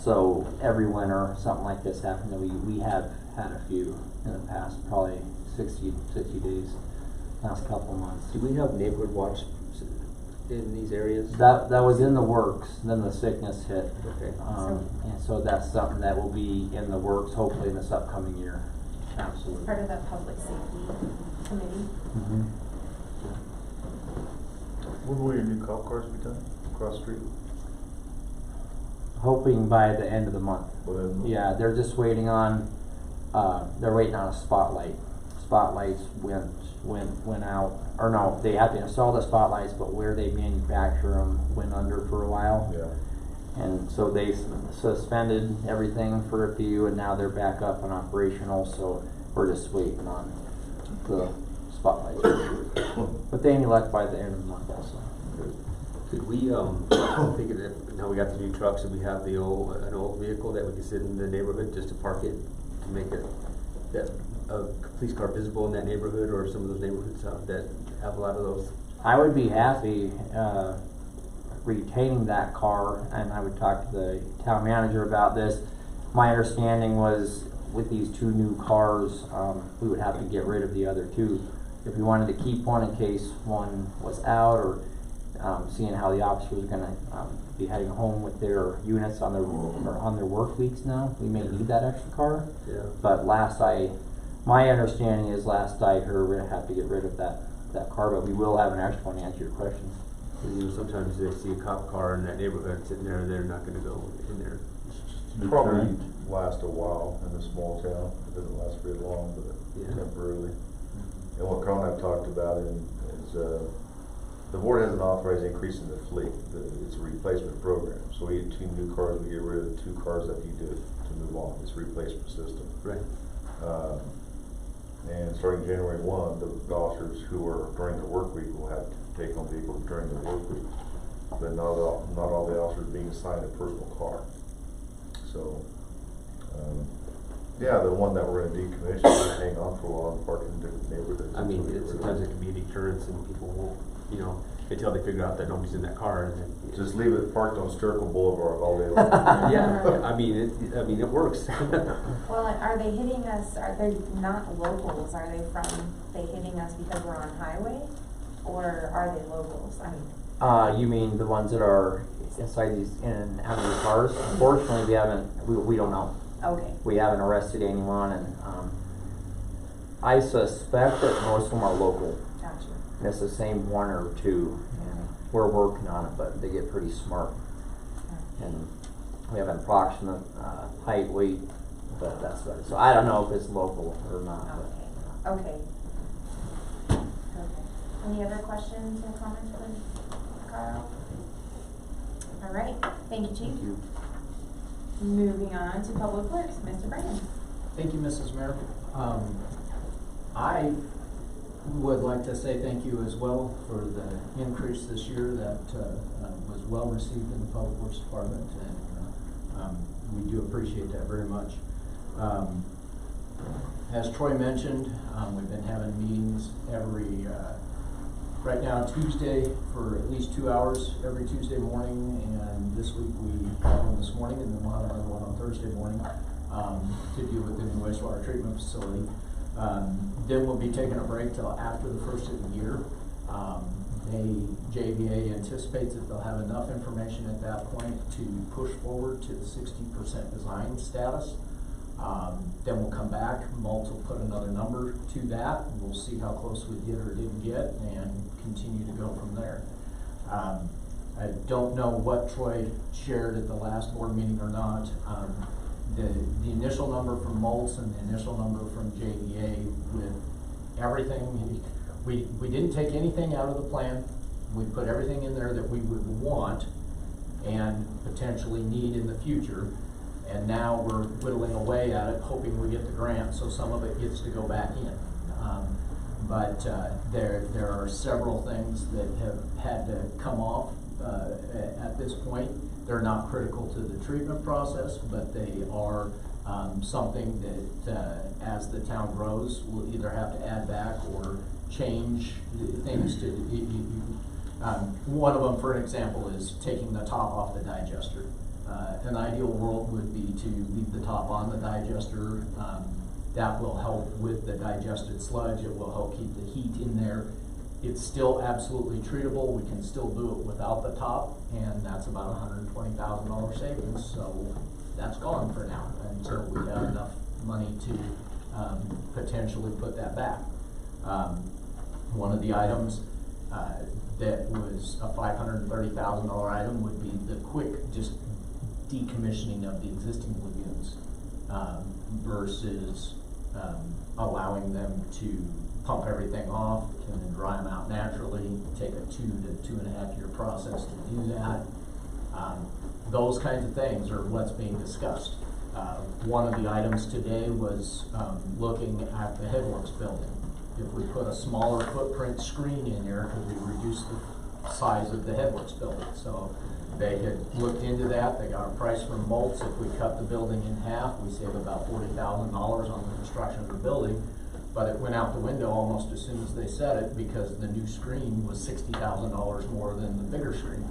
So every winter something like this happens, and we have had a few in the past, probably 60 days, last couple of months. Do we have neighborhood watch in these areas? That was in the works, then the sickness hit. Okay. And so that's something that will be in the works hopefully in this upcoming year. Absolutely. Part of the public safety committee. Mm-hmm. When will your new cop cars be done? Across the street? Hoping by the end of the month. Yeah, they're just waiting on, they're waiting on a spotlight. Spotlights went out, or no, they have to install the spotlights, but where they manufacture them went under for a while. Yeah. And so they suspended everything for a few, and now they're back up and operational. So we're just waiting on the spotlights. But they only left by the end of the month, so. Could we, thinking that now we got the new trucks and we have an old vehicle that we could sit in the neighborhood just to park it, to make that police car visible in that neighborhood or some of those neighborhoods that have a lot of those? I would be happy, retaining that car, and I would talk to the town manager about this. My understanding was with these two new cars, we would have to get rid of the other two. If we wanted to keep one in case one was out, or seeing how the officers are gonna be heading home with their units on their work weeks now, we may need that extra car. Yeah. But my understanding is last I heard, we're gonna have to get rid of that car, but we will have an extra one to answer your question. You know, sometimes they see a cop car in that neighborhood sitting there, they're not gonna go in there. Probably last a while in a small town. It doesn't last very long, but temporarily. And what Carl and I talked about is the board hasn't authorized increase in the fleet. It's a replacement program. So we get 2 new cars, we get rid of the 2 cars that need to move on. It's a replacement system. Right. And starting January 1, the officers who are during the work week will have to take on vehicles during the work week. But not all the officers being assigned a personal car. So, the one that we're gonna decommission, we'll hang on for a while and park in different neighborhoods. I mean, sometimes it can be a deterrence and people won't, until they figure out that nobody's in that car. And then, just leave it parked on Sturkle Boulevard all day long. Yeah, I mean, it works. Well, are they hitting us, are they not locals, are they hitting us because we're on highway? Or are they locals? I mean. You mean the ones that are inside these, in and out of the cars? Unfortunately, we don't know. Okay. We haven't arrested anyone, and I suspect that most of them are local. Gotcha. And it's the same 1 or 2, and we're working on it, but they get pretty smart. And we have an approximate height, weight, but that's about it. So I don't know if it's local or not. Okay. Any other questions or comments for Carl? All right, thank you, Chief. Thank you. Moving on to Public Works, Mr. Brandon. Thank you, Mrs. Mayor. I would like to say thank you as well for the increase this year that was well received in the Public Works Department, and we do appreciate that very much. As Troy mentioned, we've been having meetings right now Tuesday for at least 2 hours every Tuesday morning, and this week we had one this morning, and then we'll have another one on Thursday morning to deal with the new wastewater treatment facility. Then we'll be taking a break till after the first of the year. JVA anticipates that they'll have enough information at that point to push forward to the 60% design status. Then we'll come back, Maltz will put another number to that, and we'll see how close we did or didn't get, and continue to go from there. I don't know what Troy shared at the last board meeting or not. The initial number from Maltz and the initial number from JVA, with everything, we didn't take anything out of the plan. We put everything in there that we would want and potentially need in the future. And now we're whittling away at it, hoping we get the grant, so some of it gets to go back in. But there are several things that have had to come off at this point. They're not critical to the treatment process, but they are something that as the town grows, we'll either have to add back or change things to. One of them, for an example, is taking the top off the digester. An ideal world would be to leave the top on the digester. That will help with the digested sludge. It will help keep the heat in there. It's still absolutely treatable. We can still do it without the top, and that's about $120,000 savings. So that's gone for now until we have enough money to potentially put that back. One of the items that was a $530,000 item would be the quick just decommissioning of the existing lagoons versus allowing them to pump everything off and then dry them out naturally. Take a 2 to 2.5 year process to do that. Those kinds of things are what's being discussed. One of the items today was looking at the Headworks building. If we put a smaller footprint screen in there, could we reduce the size of the Headworks building? So they had looked into that. They got a price from Moltz. If we cut the building in half, we save about $40,000 on the construction of the building. But it went out the window almost as soon as they said it, because the new screen was $60,000 more than the bigger screen.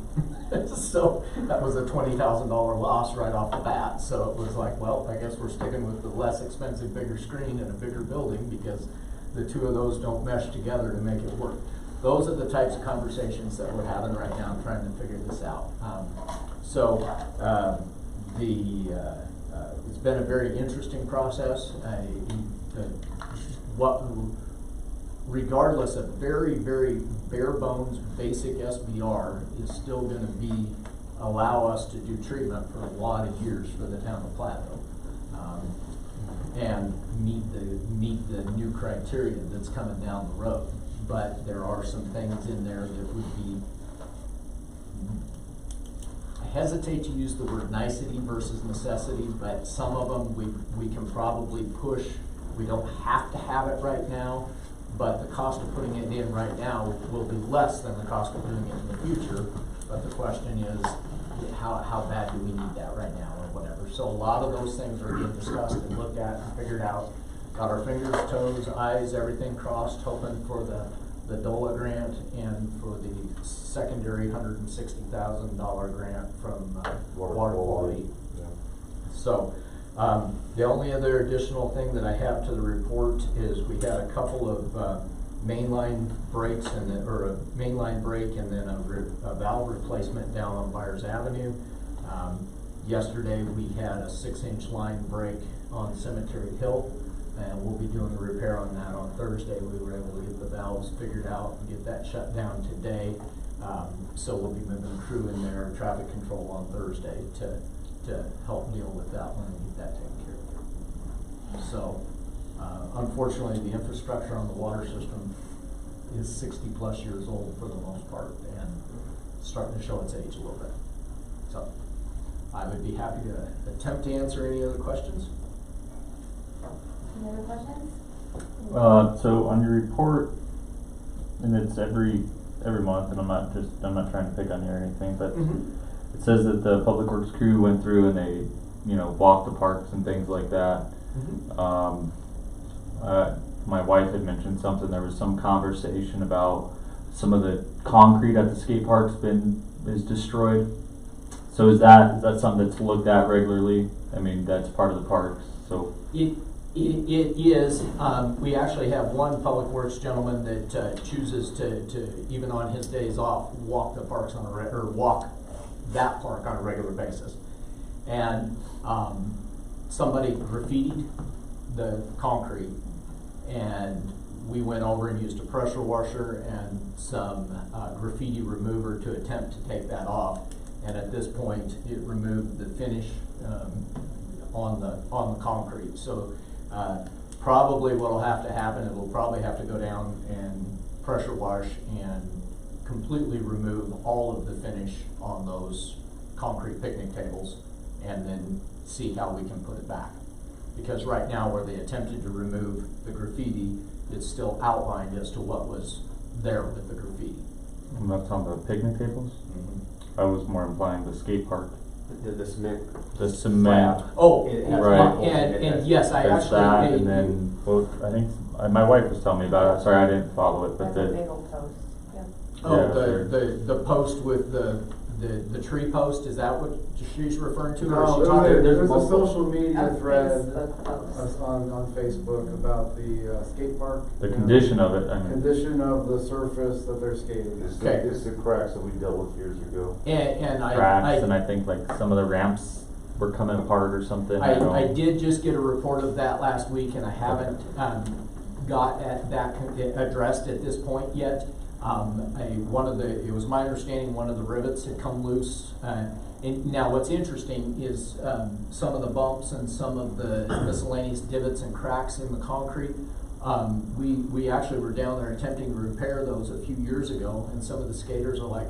So that was a $20,000 loss right off the bat. So it was like, well, I guess we're sticking with the less expensive, bigger screen and a bigger building, because the two of those don't mesh together to make it work. Those are the types of conversations that we're having right now, trying to figure this out. It's been a very interesting process. Regardless of very, very bare bones basic SBR is still going to allow us to do treatment for a lot of years for the town of Platteville, and meet the new criteria that's coming down the road. But there are some things in there that would be, I hesitate to use the word nicety versus necessity, but some of them we can probably push. We don't have to have it right now, but the cost of putting it in right now will be less than the cost of doing it in the future. But the question is, how bad do we need that right now, or whatever. So a lot of those things are being discussed and looked at and figured out. Got our fingers, toes, eyes, everything crossed, hoping for the DOLA grant and for the secondary $160,000 grant from water quality. Yeah. So the only other additional thing that I have to the report is we had a couple of mainline breaks a mainline break and then a valve replacement down on Byers Avenue. Yesterday we had a 6-inch line break on Cemetery Hill, and we'll be doing the repair on that on Thursday. We were able to get the valves figured out and get that shut down today. So we'll be moving a crew in there, traffic control on Thursday to help deal with that one and get that taken care of. So unfortunately the infrastructure on the water system is 60+ years old for the most part and starting to show its age a little bit. So I would be happy to attempt to answer any other questions. Any other questions? So on your report, and it's every month, and I'm not trying to pick on you or anything, but it says that the public works crew went through and they, walked the parks and things like that. My wife had mentioned something. There was some conversation about some of the concrete at the skate parks is destroyed. So is that something that's looked at regularly? I mean, that's part of the parks. So it is. We actually have one public works gentleman that chooses to even on his days off walk the parks walk that park on a regular basis. And somebody graffitied the concrete, and we went over and used a pressure washer and some graffiti remover to attempt to take that off. And at this point, it removed the finish on the concrete. So probably what will have to happen, it will probably have to go down and pressure wash and completely remove all of the finish on those concrete picnic tables, and then see how we can put it back. Because right now, where they attempted to remove the graffiti, it's still outlined as to what was there with the graffiti. And that's on the picnic tables? I was more implying the skate park. The cement. The cement. Oh, right. And yes, I there's actually that, made, and then I think my wife was telling me about it. Sorry, I didn't follow it, but That's a big old toast. Yep. the post with the tree post. Is that what she's referring to? No, or is she talking? there's a multiple- social media thread Facebook post. on Facebook about the skate park. the condition of it. I mean, Condition of the surface that they're skating. It's the cracks that we dealt with years ago. And cracks, and I think like some of the ramps were coming apart or something. I did just get a report of that last week, and I haven't got at that addressed at this point yet. It was my understanding one of the rivets had come loose. And now what's interesting is some of the bumps and some of the miscellaneous divots and cracks in the concrete. We actually were down there attempting to repair those a few years ago, and some of the skaters are like,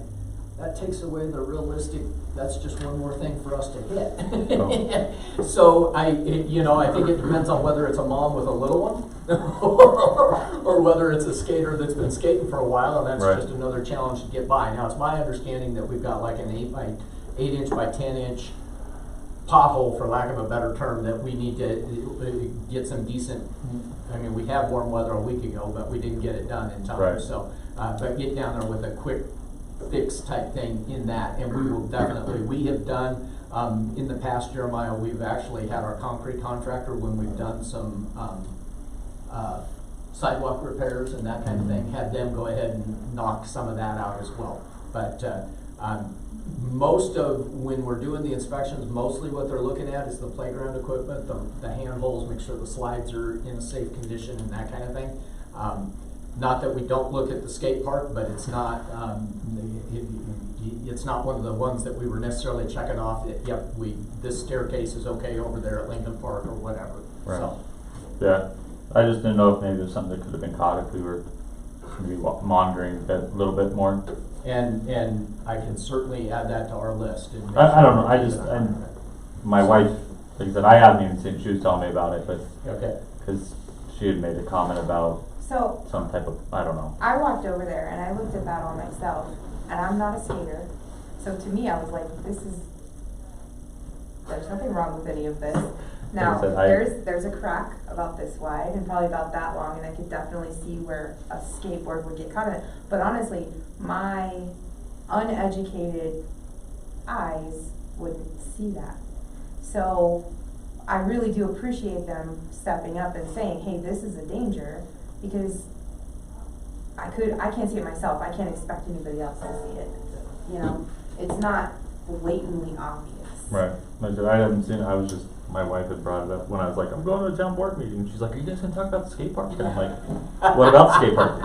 that takes away the realistic, that's just one more thing for us to hit. Oh. So I think it depends on whether it's a mom with a little one or whether it's a skater that's been skating for a while, and that's Right. just another challenge to get by. Now, it's my understanding that we've got like an 8 inch by 10 inch pothole, for lack of a better term, that we need to get some decent, I mean, we had warm weather a week ago, but we didn't get it done in time. Right. So, but get down there with a quick fix type thing in that, and we will definitely, we have done, in the past, Jeremiah, we've actually had our concrete contractor, when we've done some sidewalk repairs and that kind of thing, had them go ahead and knock some of that out as well. But most of, when we're doing the inspections, mostly what they're looking at is the playground equipment, the handholds, make sure the slides are in a safe condition and that kind of thing. Not that we don't look at the skate park, but it's not it's not one of the ones that we were necessarily checking off that, yep, this staircase is okay over there at Lincoln Park or whatever. Right. So, Yeah, I just didn't know if maybe there's something that could have been caught if we were maybe monitoring that a little bit more. and I can certainly add that to our list. And make I don't sure know, and my wife, like I said, I haven't even seen, she was telling me about it, but, okay. because she had made a comment about So, some type of, I don't know. I walked over there and I looked at that all myself, and I'm not a skater, so to me, I was like, there's nothing wrong with any of this. Now, Like I said, there's a crack about this wide and probably about that long, and I could definitely see where a skateboard would get caught in it. But honestly, my uneducated eyes wouldn't see that. So I really do appreciate them stepping up and saying, hey, this is a danger, because I can't see it myself. I can't expect anybody else to see it. You know, it's not blatantly obvious. Right, like I said, I haven't seen it, I was just, my wife had brought it up when I was like, I'm going to a town board meeting, and she's like, are you guys gonna talk about the skate park? And I'm like, what about the skate park?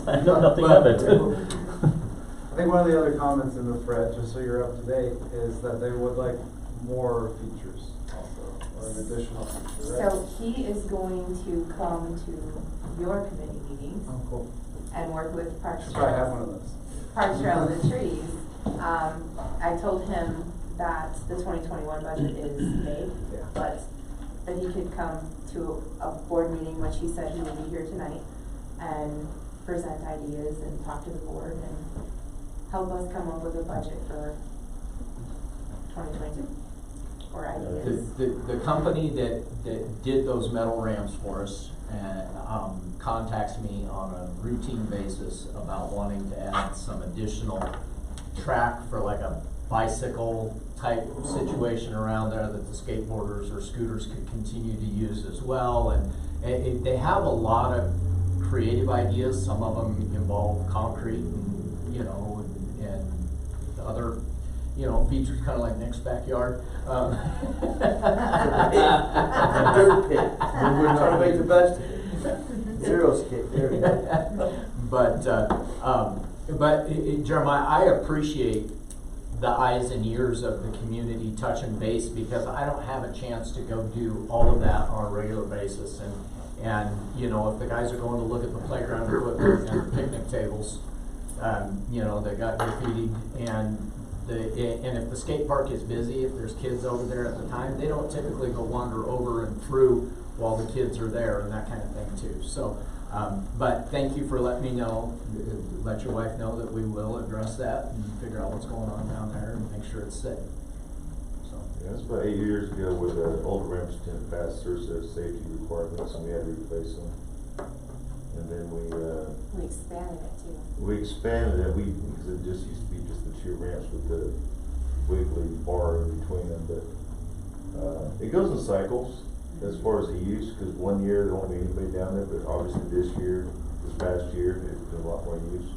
I know nothing of it. I think one of the other comments in the thread, just so you're up to date, is that they would like more features also, or an additional feature, right? So he is going to come to your committee meetings Oh, cool. and work with Parks Should probably have one Trails. of those. Parks Trails and Trees. I told him that the 2021 budget is big, Yeah. but that he could come to a board meeting, which he said he would be here tonight, and present ideas and talk to the board and help us come up with a budget for 2022 or ideas. The company that did those metal ramps for us contacts me on a routine basis about wanting to add some additional track for like a bicycle type situation around there that the skateboarders or scooters could continue to use as well. And they have a lot of creative ideas. Some of them involve concrete and, you know, and other, you know, features kind of like Nick's backyard. Dirt pit. We're trying to make the best. Zero skate. There we go. But Jeremiah, I appreciate the eyes and ears of the community touching base, because I don't have a chance to go do all of that on a regular basis. And you know, if the guys are going to look at the playground equipment and the picnic tables, you know, they got graffiti, and if the skate park is busy, if there's kids over there at the time, they don't typically go wander over and through while the kids are there and that kind of thing too. So, but thank you for letting me know, let your wife know that we will address that and figure out what's going on down there and make sure it's safe. So. Yeah, that's about 8 years ago where the old ramps didn't pass through their safety requirements, and we had to replace them. And then we expanded it too. We expanded it, because it just used to be just the 2 ramps with the wiggly bar in between them, but it goes in cycles as far as the use, because one year there won't be anybody down there, but obviously this past year, there's been a lot more use.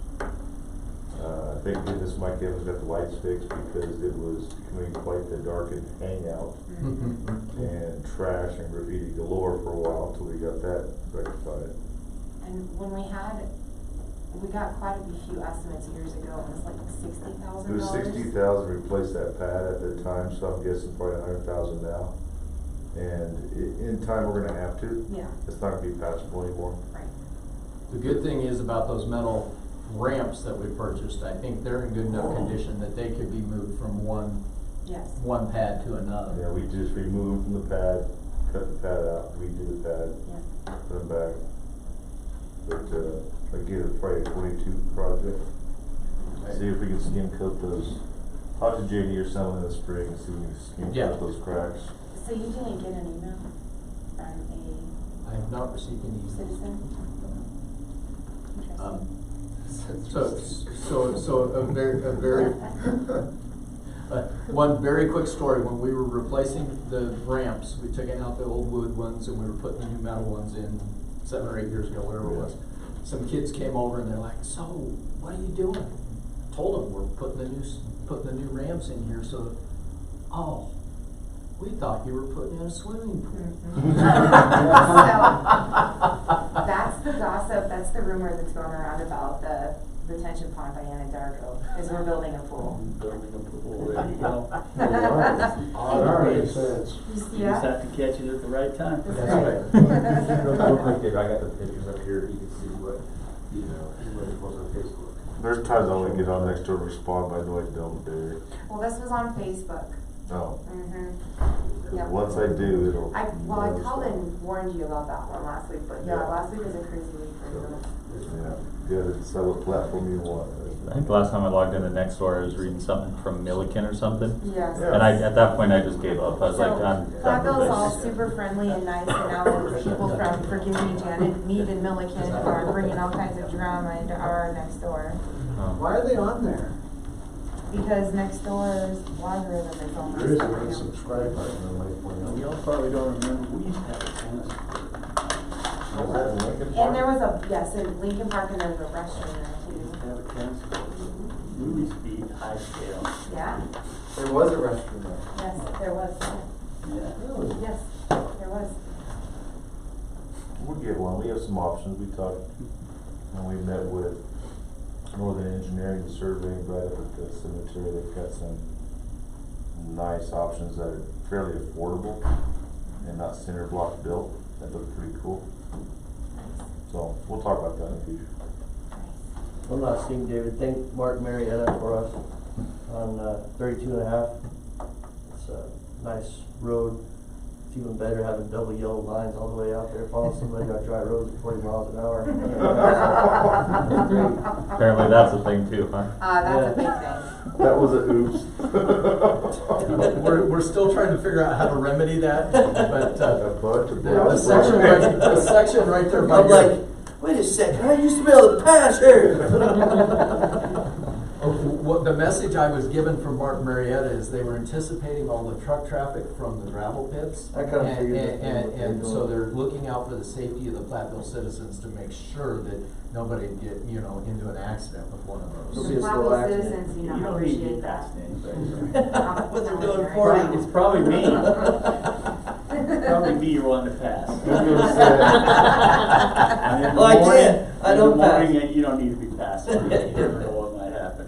Thank goodness Mike Evans got the lights fixed, because it was becoming quite the darkened hangout, and trash and graffiti galore for a while until we got that rectified. And when we got quite a few estimates years ago, it was like $60,000. It was $60,000 to replace that pad at the time, so I'm guessing probably $100,000 now. And in time, we're going to have to. Yeah. It's not going to be passable anymore. Right. The good thing is about those metal ramps that we purchased, I think they're in good enough condition that they could be moved from one Yes. pad to another. Yeah, we just remove them from the pad, cut the pad out, redo the pad, Yeah. put them back. But, again, it's probably a 22 project. See if we can skim coat those. Talk to JD or someone in the spring and see if we can skim Yeah. coat those cracks. So you didn't get an email from a I have not received any. citizen? Interesting. So a very one very quick story. When we were replacing the ramps, we took out the old wood ones and we were putting the new metal ones in 7 or 8 years ago, whatever it was. Some kids came over and they're like, "So, what are you doing?" I told them we're putting the new ramps in here. So, oh, we thought you were putting in a swimming pool. So, that's the gossip, that's the rumor that's going around about the retention pond by Anadarko, is we're building a pool. Building a pool, there you go. That makes sense. You just Yeah. have to catch it at the right time. That's right. Real quick, Dave, I got the pictures up here, you can see what it was on Facebook. There's times I only get on next door and respond, but I know I don't do. Well, this was on Facebook. Oh. Mm-hmm. 'Cause Yep. once I do, it'll. I called and warned you about that one last week, but yeah, Yeah. last week was a crazy week for you. Yeah, you gotta decide what platform you want. I think the last time I logged into Nextdoor, I was reading something from Milliken or something. Yes. Yeah. And at that point, I just gave up. I was like, I'm done with Platteville's all this. super friendly and nice, and now the people from Forgive Me Janet, Mead and Milliken are bringing all kinds of drama into our next door. Oh. Why are they on there? Because next door's algorithm is all There is messed an up. unsubscribe button, I might point out. Y'all probably don't remember, we used to have a tennis court. Was that in Lincoln And there Park? was yes, in Lincoln Park, and there was a restaurant there We used to too. have a tennis court. Movie speed, high scale. Yeah, There was a restroom there. yes, there was. Yeah. Really? Yes, there was. We'll get one. We have some options. We talked, and we met with Northern Engineering and Surveying right up at the cemetery. They've got some nice options that are fairly affordable and not cinder block built. That look pretty cool. So we'll talk about that in the future. One last thing, David, thank Mark Marietta for us on 32.5. It's a nice road. It's even better having double yellow lines all the way out there, following somebody on dry roads at 40 miles an hour. Apparently that's a thing too, huh? That's a big thing. That was a oops. We're still trying to figure out how to remedy that, but A bunch of the section right there by I'm your- like, wait a second, I used to be able to pass here. What the message I was given from Mark Marietta is they were anticipating all the truck traffic from the gravel pits. I kinda figured that. And so they're looking out for the safety of the Platteville citizens to make sure that nobody get, into an accident with one of It'll those. be a slow Platteville accident. citizens do You not don't need to appreciate get that. past anybody. But they're doing Right. 40. It's probably me. Probably me you're wanting to pass. Well, I can't. I don't pass. You don't need to be passing. You never know what might happen.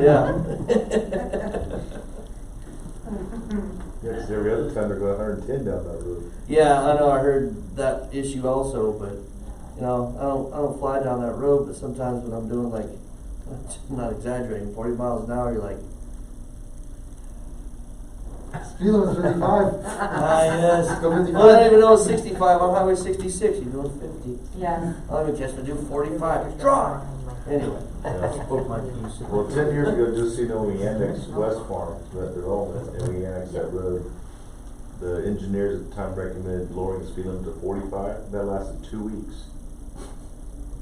Yeah. Yeah, 'cause every other time they're going 110 down that road. Yeah, I know, I heard that issue also, but, I don't fly down that road, but sometimes when I'm doing like, I'm not exaggerating, 40 miles an hour, you're like, Speed limit 35. yes. Go 55. Well, I didn't even know it was 65 on Highway 66, you're doing 50. Yes. I'll even catch me do 45, it's dry. Anyway. Spoke my piece. Well, 10 years ago, just so you know, we annexed West Farm, that development, and we annexed that road. The engineers at the time recommended lowering the speed limit to 45. That lasted 2 weeks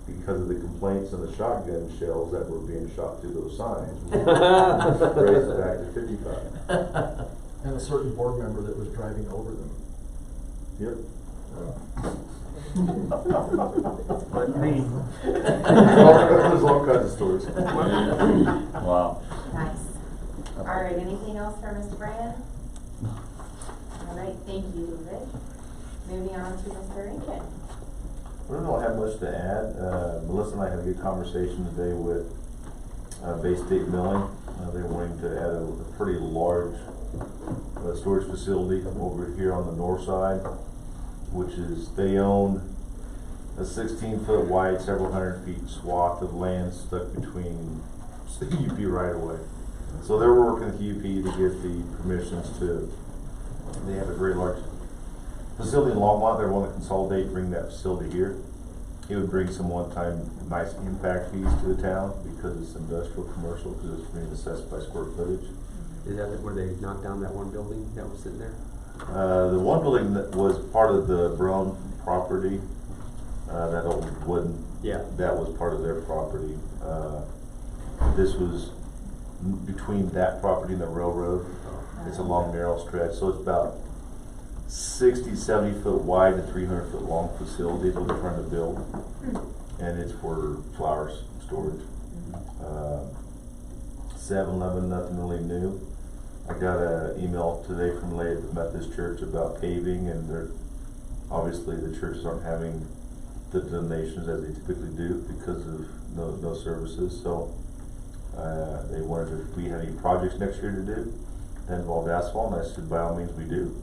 because of the complaints and the shotgun shells that were being shot through those signs. We raised it back to 55. And a certain board member that was driving over them. Yep. Wasn't me. There's all kinds of stories. Wow. Nice. All right, anything else for Mr. Brand? All right, thank you, David. Moving on to Mr. Rankin. We don't have much to add. Melissa and I had a good conversation today with Bay State Milling. They're wanting to add a pretty large storage facility over here on the north side, which is they own a 16-foot wide, several hundred feet swath of land stuck between the UP right away. So they were working with UP to get the permissions to, they have a very large facility in Longmont. They want to consolidate, bring that facility here. It would bring some one-time nice impact fees to the town because it's industrial, commercial, because it's being assessed by square footage. Is that where they knocked down that one building that was sitting there? The one building that was part of the Brown property, that old wooden, Yeah. that was part of their property. This was between that property and the railroad. It's a long, narrow stretch, so it's about 60, 70 foot wide and 300 foot long facility that they're trying to build. And it's for flower storage. 7-Eleven, nothing really new. I got an email today from Lay at the Methodist Church about paving, and they're obviously the churches aren't having the donations as they typically do because of no services. So they wondered if we had any projects next year to do that involved asphalt, and I said by all means we do.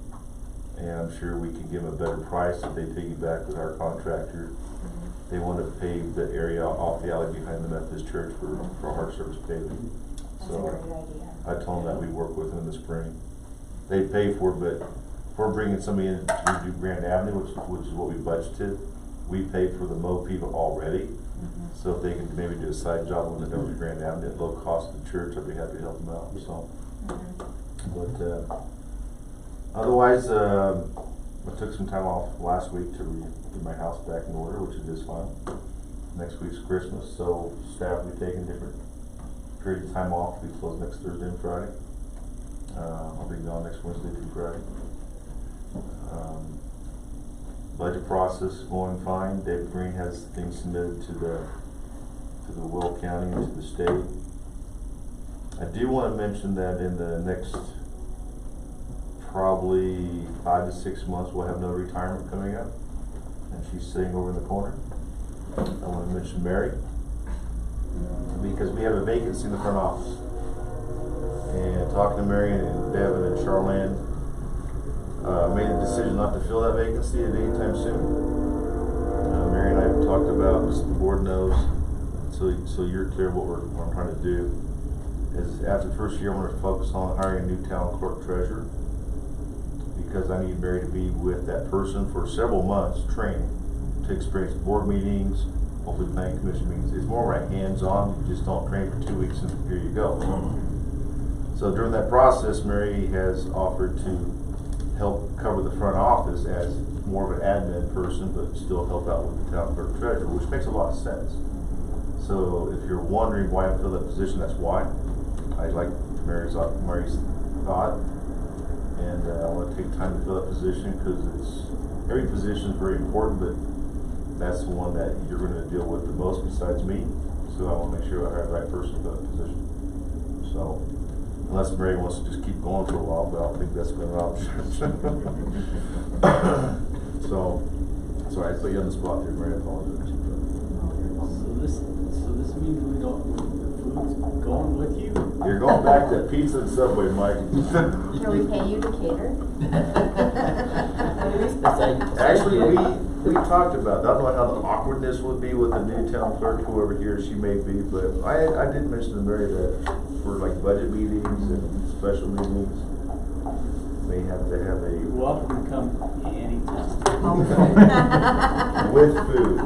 And I'm sure we can give them a better price if they piggyback with our contractor. They want to pave the area off the alley behind the Methodist Church for hard surface paving. That's a great idea. I told them that we work with them in the spring. They pay for it, but if we're bringing somebody in to do Grand Avenue, which is what we budgeted, we pay for the mow people already. So if they can maybe do a side job when they're done with Grand Avenue at low cost to the church, I'd be happy to help them out. So, but otherwise, I took some time off last week to get my house back in order, which is just fine. Next week's Christmas, so staff will be taking different period of time off. We close next Thursday and Friday. I'll be gone next Wednesday through Friday. Budget process going fine. David Green has things submitted to the Will County and to the state. I do want to mention that in the next probably 5 to 6 months we'll have no retirement coming up, and she's sitting over in the corner. I want to mention Mary because we have a vacancy in the front office, and talking to Mary and Devin and Charlene, made a decision not to fill that vacancy at any time soon. Mary and I have talked about, just the board knows, so you're clear what I'm trying to do, is after the first year I'm going to focus on hiring a new town clerk treasurer, because I need Mary to be with that person for several months training, to experience board meetings, hopefully planning commission meetings. It's more like hands-on. You just don't train for 2 weeks and here you go. So during that process, Mary has offered to help cover the front office as more of an admin person, but still help out with the town clerk treasurer, which makes a lot of sense. So if you're wondering why I fill that position, that's why. I like Mary's thought, and I want to take time to fill that position because every position is very important, but that's the one that you're going to deal with the most besides me. So I want to make sure I have the right person for that position. So unless Mary wants to just keep going for a while, but I don't think that's going to option. So sorry, I put you on the spot there, Mary. I apologize. So this means we don't. The food's going with you. You're going back to pizza and Subway, Mike. Can we pay you to cater? Actually, we talked about that. I don't know how the awkwardness would be with the new town clerk, whoever he or she may be, but I did mention to Mary that for like budget meetings and special meetings, may have to have a You're welcome to come anytime. with food.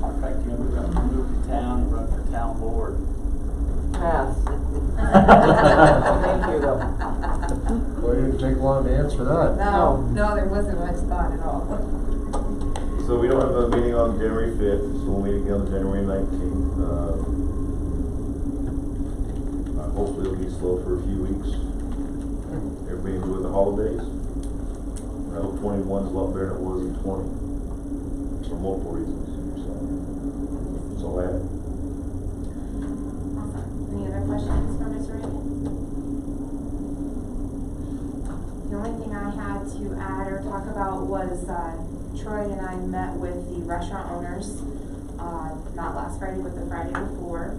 In fact, you're going to move to town and run for town board. Pass. Thank you though. Well, it didn't take long to answer that. No, there wasn't much thought at all. So we don't have a meeting on January 5th, so we'll meet again on January 19th. Hopefully it'll be slow for a few weeks. Everybody enjoy the holidays. I hope 21 is a lot better than it was in 20 for multiple reasons. So that's all I have. Awesome. Any other questions for Ms. Reagan? The only thing I had to add or talk about was Troy and I met with the restaurant owners, not last Friday, but the Friday before,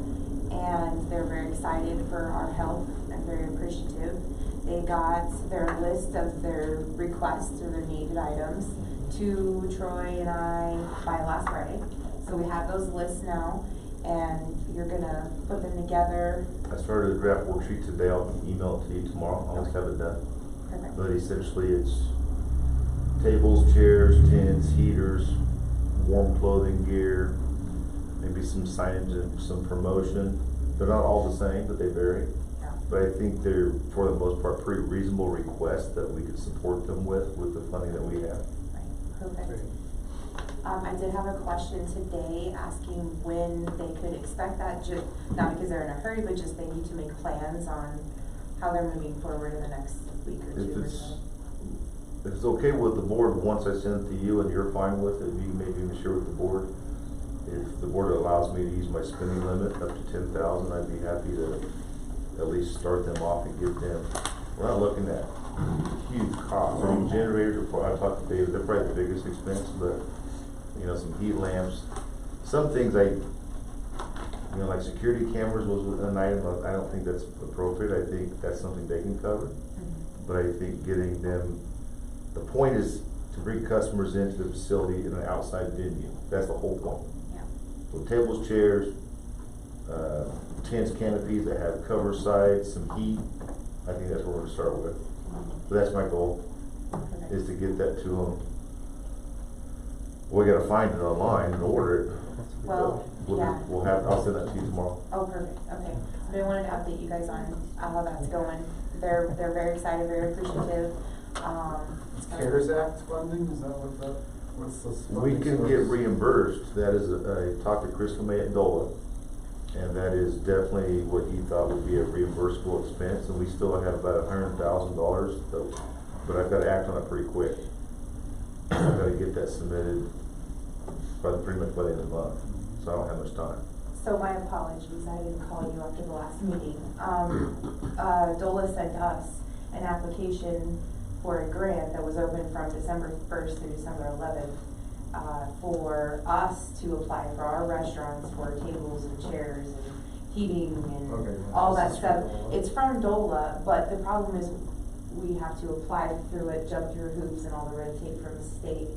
and they're very excited for our help and very appreciative. They got their list of their requests or their needed items, to Troy and I by last Friday. So we have those lists now, and you're gonna put them together. I started a draft worksheet today, I'll email it to you tomorrow, I'll almost have it done. Perfect. But essentially it's tables, chairs, tents, heaters, warm clothing gear, maybe some signage and some promotion. They're not all the same, but they vary. Yeah. But I think they're, for the most part, pretty reasonable requests that we could support them with the funding that we have. Right, perfect. I did have a question today asking when they could expect that, just, not because they're in a hurry, but just they need to make plans on how they're moving forward in the next week or two or so. If it's okay with the board, once I send it to you and you're fine with it, you maybe even share with the board. If the board allows me to use my spending limit up to 10,000, I'd be happy to at least start them off and get them. We're not looking at huge costs. I mean, generators are, I talked to David, they're probably the biggest expense, but you know, some heat lamps, some things you know, like security cameras was an item. I don't think that's appropriate. I think that's something they can cover. But I think getting them, the point is to bring customers into the facility in an outside venue. That's the whole point. Yeah. So tables, chairs, tents, canopies that have cover sides, some heat. I think that's what we're gonna start with. So that's my goal, is to get that to them. We gotta find it online and order it. Well, yeah. I'll send that to you tomorrow. Oh, perfect, okay. But I wanted to update you guys on how that's going. They're very excited, very appreciative. CARES Act funding, is that what's the funding We can source? get reimbursed. That is, I talked to Chris May at DOLA, and that is definitely what he thought would be a reimbursable expense, and we still have about $100,000, but I've got to act on it pretty quick. I've got to get that submitted pretty much by the end of the month, so I don't have much time. So my apologies, I didn't call you after the last meeting. DOLA sent us an application for a grant that was open from December 1st through December 11th for us to apply for our restaurants for tables and chairs and heating and all that stuff. It's from DOLA, but the problem is we have to apply through it, jump through hoops and all the red tape from the state.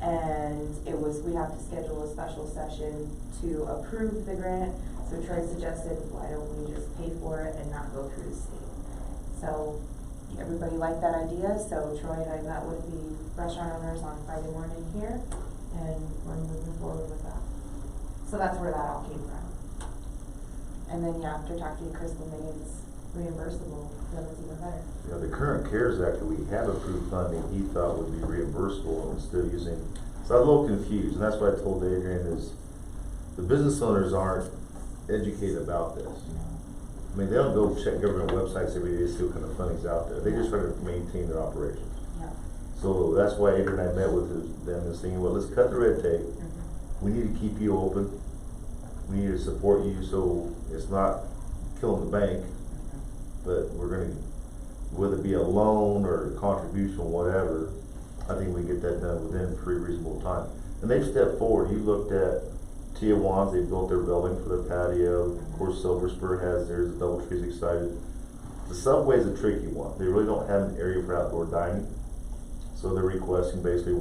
And we have to schedule a special session to approve the grant. So Troy suggested, why don't we just pay for it and not go through the state? So everybody liked that idea, so Troy and I met with the restaurant owners on Friday morning here, and we're moving forward with that. So that's where that all came from. And then, yeah, after talking to Crystal May, it's reimbursable, then it's even better. You know, the current CARES Act that we have approved funding, he thought would be reimbursable instead of using, so I'm a little confused, and that's what I told Adrian is, the business owners aren't educated about this. I mean, they don't go check government websites every day to see what kind of funding's out there. They just try to maintain their operations. Yeah. So that's why Adrian and I met with them and saying, well, let's cut the red tape. We need to keep you open. We need to support you so it's not killing the bank. But we're gonna, whether it be a loan or a contribution or whatever, I think we get that done within a pretty reasonable time. And they've stepped forward. You looked at Tijuana's, they built their building for their patio. Of course, Silver Spur has theirs, the DoubleTree's excited. The Subway's a tricky one. They really don't have an area for outdoor dining. So they're requesting basically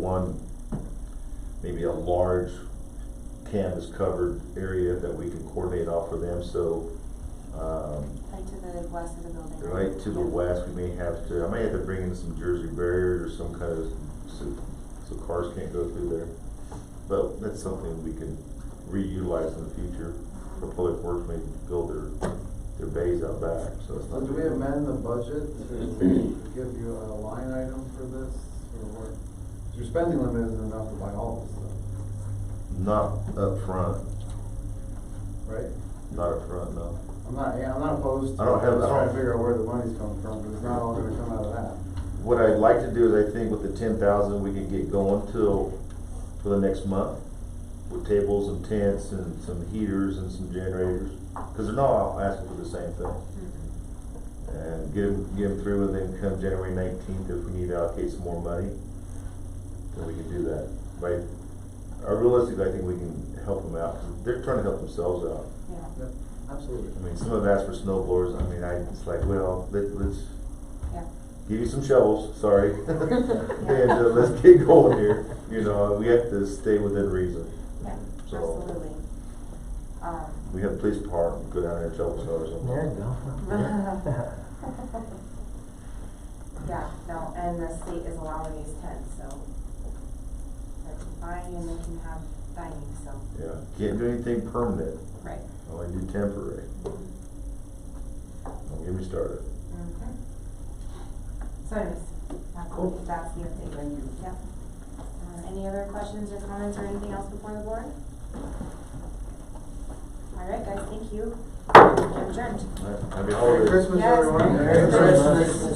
maybe a large canvas covered area that we can coordinate off for them. So, Right to the west of the building. right to the west, I may have to bring in some Jersey barriers or some kind of, so cars can't go through there. But that's something we can reutilize in the future. For Public Works may build their bays out back, so it's not. So do we amend the budget to give you a line item for this, or what? Your spending limit isn't enough to buy all this stuff. Not up front. Right? Not up front, no. I'm not opposed to, I don't have- I'm I trying don't- to figure out where the money's coming from, but it's not all gonna come out of that. What I'd like to do is I think with the 10,000, we can get going for the next month with tables and tents and some heaters and some generators, because they're not all asking for the same thing. And get them through, and then come January 19th, if we need to allocate some more money, then we can do that. Right? Realistically, I think we can help them out, because they're trying to help themselves out. Yeah. Absolutely. I mean, some have asked for snow blowers. I mean, it's like, well, let's. Yeah. give you some shovels, sorry. And let's get going here. You know, we have to stay within reason. Yeah, So- absolutely. We have the police department, go down there and shovel snow or something. There you go. Yeah, no, and the state is allowing these tents, so they can buy and they can have dining, so. Yeah, can't do anything permanent, Right. only do temporary. Don't get me started. Mm-hmm. So anyways, that's the update. Thank you. Yep. Any other questions or comments or anything else before the board? All right, guys, thank you. Adjourned. All right, happy Merry holidays. Christmas, Yes, everyone. Merry Christmas.